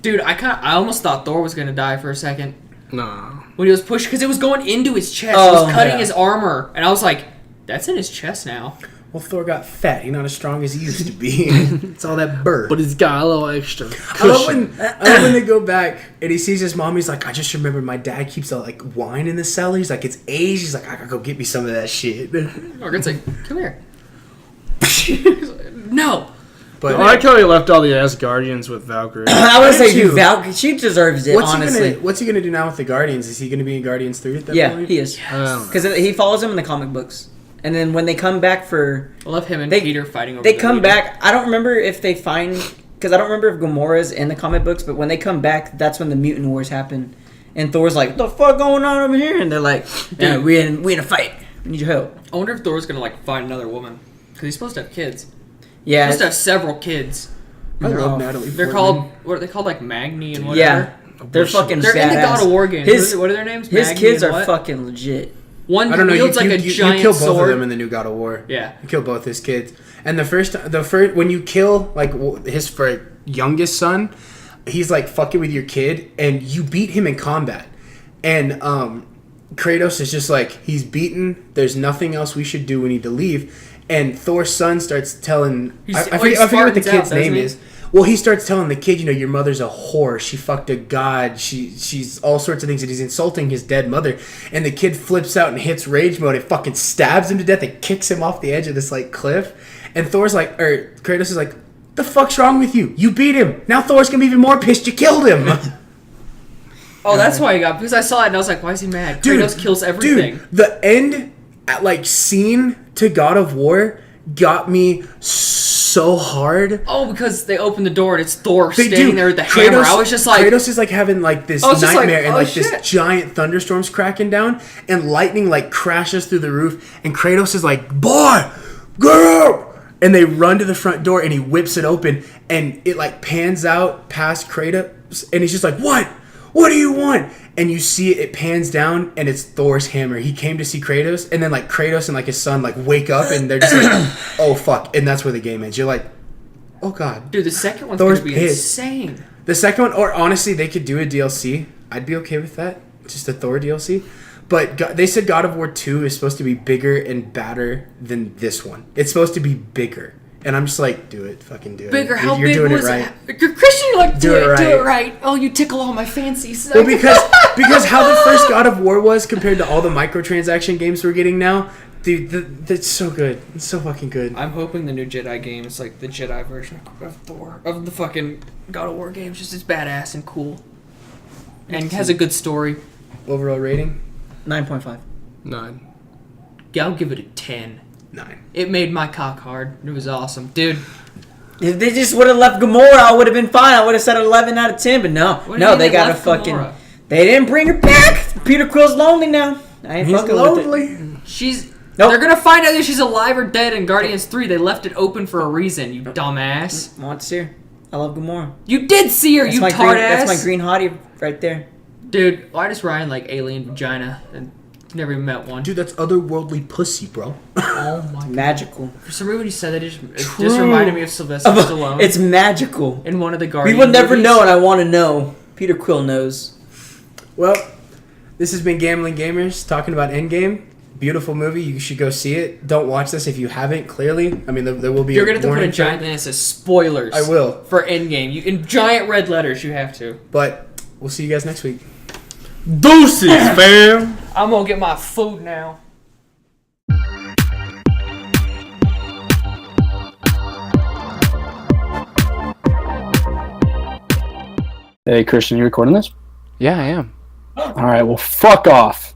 Dude, I almost thought Thor was gonna die for a second Nah. when he was pushed because it was going into his chest. Oh, it was cutting yeah. his armor, and I was like, that's in his chest now. Well, Thor got fat. He's not as strong as he used to be. It's all that burr. But he's got a little extra I love cushion. when they go back and he sees his mom. He's like, I just remembered my dad keeps like wine in the cellar. He's like, it's aged. He's like, I gotta go get me some of that shit. Morgan's like, come here. No. But I like how he left all the Asgardians with Valkyrie. I would say did you? She deserves it, honestly. what's he gonna do now with the Guardians? Is he gonna be in Guardians 3 at that Yeah, point? he is. I don't know. Because he follows him in the comic books. And then when they come back for... I love him and They- Peter fighting over They the come leader. back... I don't remember if they find... Because I don't remember if Gamora's in the comic books, but when they come back, that's when the Mutant Wars happen. And Thor's like, what the fuck going on over here? And they're like, yeah, we in a fight. We need your help. I wonder if Thor's gonna like find another woman because he's supposed to have kids. Yeah. He's supposed to have several kids. I They're love all- Natalie. They're Portman. called what are they called? Like Magni and Yeah. whatever. They're fucking They're in the badass. God of War games. His, What are their names? his Magni kids and are what? fucking legit. One I don't know. wields You like a giant kill both sword. of them in the new God of War. Yeah. You kill both his kids. And the first when you kill like his youngest son, he's like fucking with your kid, and you beat him in combat. And Kratos is just like, he's beaten. There's nothing else we should do. We need to leave. And Thor's son starts telling. He's- I he forget what the Spartans out, kid's name doesn't he? is. Well, he starts telling the kid, your mother's a whore. She fucked a god. She's all sorts of things. And he's insulting his dead mother. And the kid flips out and hits rage mode and fucking stabs him to death and kicks him off the edge of this, like, cliff. And Kratos is like, the fuck's wrong with you? You beat him. Now Thor's gonna be even more pissed you killed him. Oh, that's why he got. Because I saw it and I was like, why is he mad? Kratos kills everything. Dude, the end, scene to God of War got me so hard. Oh, because they opened the door and it's Thor They standing do. there with the hammer. I was just like, Kratos is like having like this I was just like, nightmare and oh, like shit. this giant thunderstorm's cracking down and lightning like crashes through the roof and Kratos is like, boy, get up! And they run to the front door and he whips it open and it like pans out past Kratos and he's just like, what? What do you want? And you see it pans down and it's Thor's hammer. He came to see Kratos and then like Kratos and like his son like wake up and they're just like, oh fuck. And that's where the game ends. You're like, oh god. dude, the second one's Thor's gonna be pissed. insane. The second one, or honestly, they could do a DLC. I'd be okay with that. Just a Thor DLC. But they said God of War 2 is supposed to be bigger and badder than this one. It's supposed to be bigger. And I'm just like, do it. Fucking do it. Bigger? How You're big doing was it right. it? You're Christian. You're like, do it right. right. Oh, you tickle all my fancies. Well, because how the first God of War was compared to all the microtransaction games we're getting now, dude, that's so good. It's so fucking good. I'm hoping the new Jedi game is like the Jedi version of Thor, of the fucking God of War games. Just as badass and cool, and has a good story. Overall rating? 9.5. 9. Yeah, I'll give it a 10. 9. It made my cock hard. It was awesome, dude. If they just would have left Gamora, I would have been fine. I would have said 11 out of 10, but no. What do you No, mean they got to left fucking... Gamora? They didn't bring her back. Peter Quill's lonely now. I ain't He's fucking with it. lonely. She's. Nope. They're gonna find out if she's alive or dead in Guardians 3. They left it open for a reason. You dumbass. I want to see her. I love Gamora. You did see her. That's You my tart green, ass. That's my green hottie right there. Dude, why does Ryan like alien vagina and never even met one? Dude, that's otherworldly pussy, bro. Oh my god. Magical. For some reason when you said that, it just reminded me of Sylvester Stallone. It's magical. in one of the We Guardians. will never know, and I want to know. Peter Quill knows. Well, this has been Gambling Gamers talking about Endgame. Beautiful movie. You should go see it. Don't watch this if you haven't, clearly. I mean, there will be You're a gonna have to put a warning giant track. thing that says spoilers. I will. For Endgame. In giant red letters, you have to. But we'll see you guys next week. Deuces, fam. I'm gonna get my food now. Hey, Christian, you recording this? Yeah, I am. All right, well, fuck off.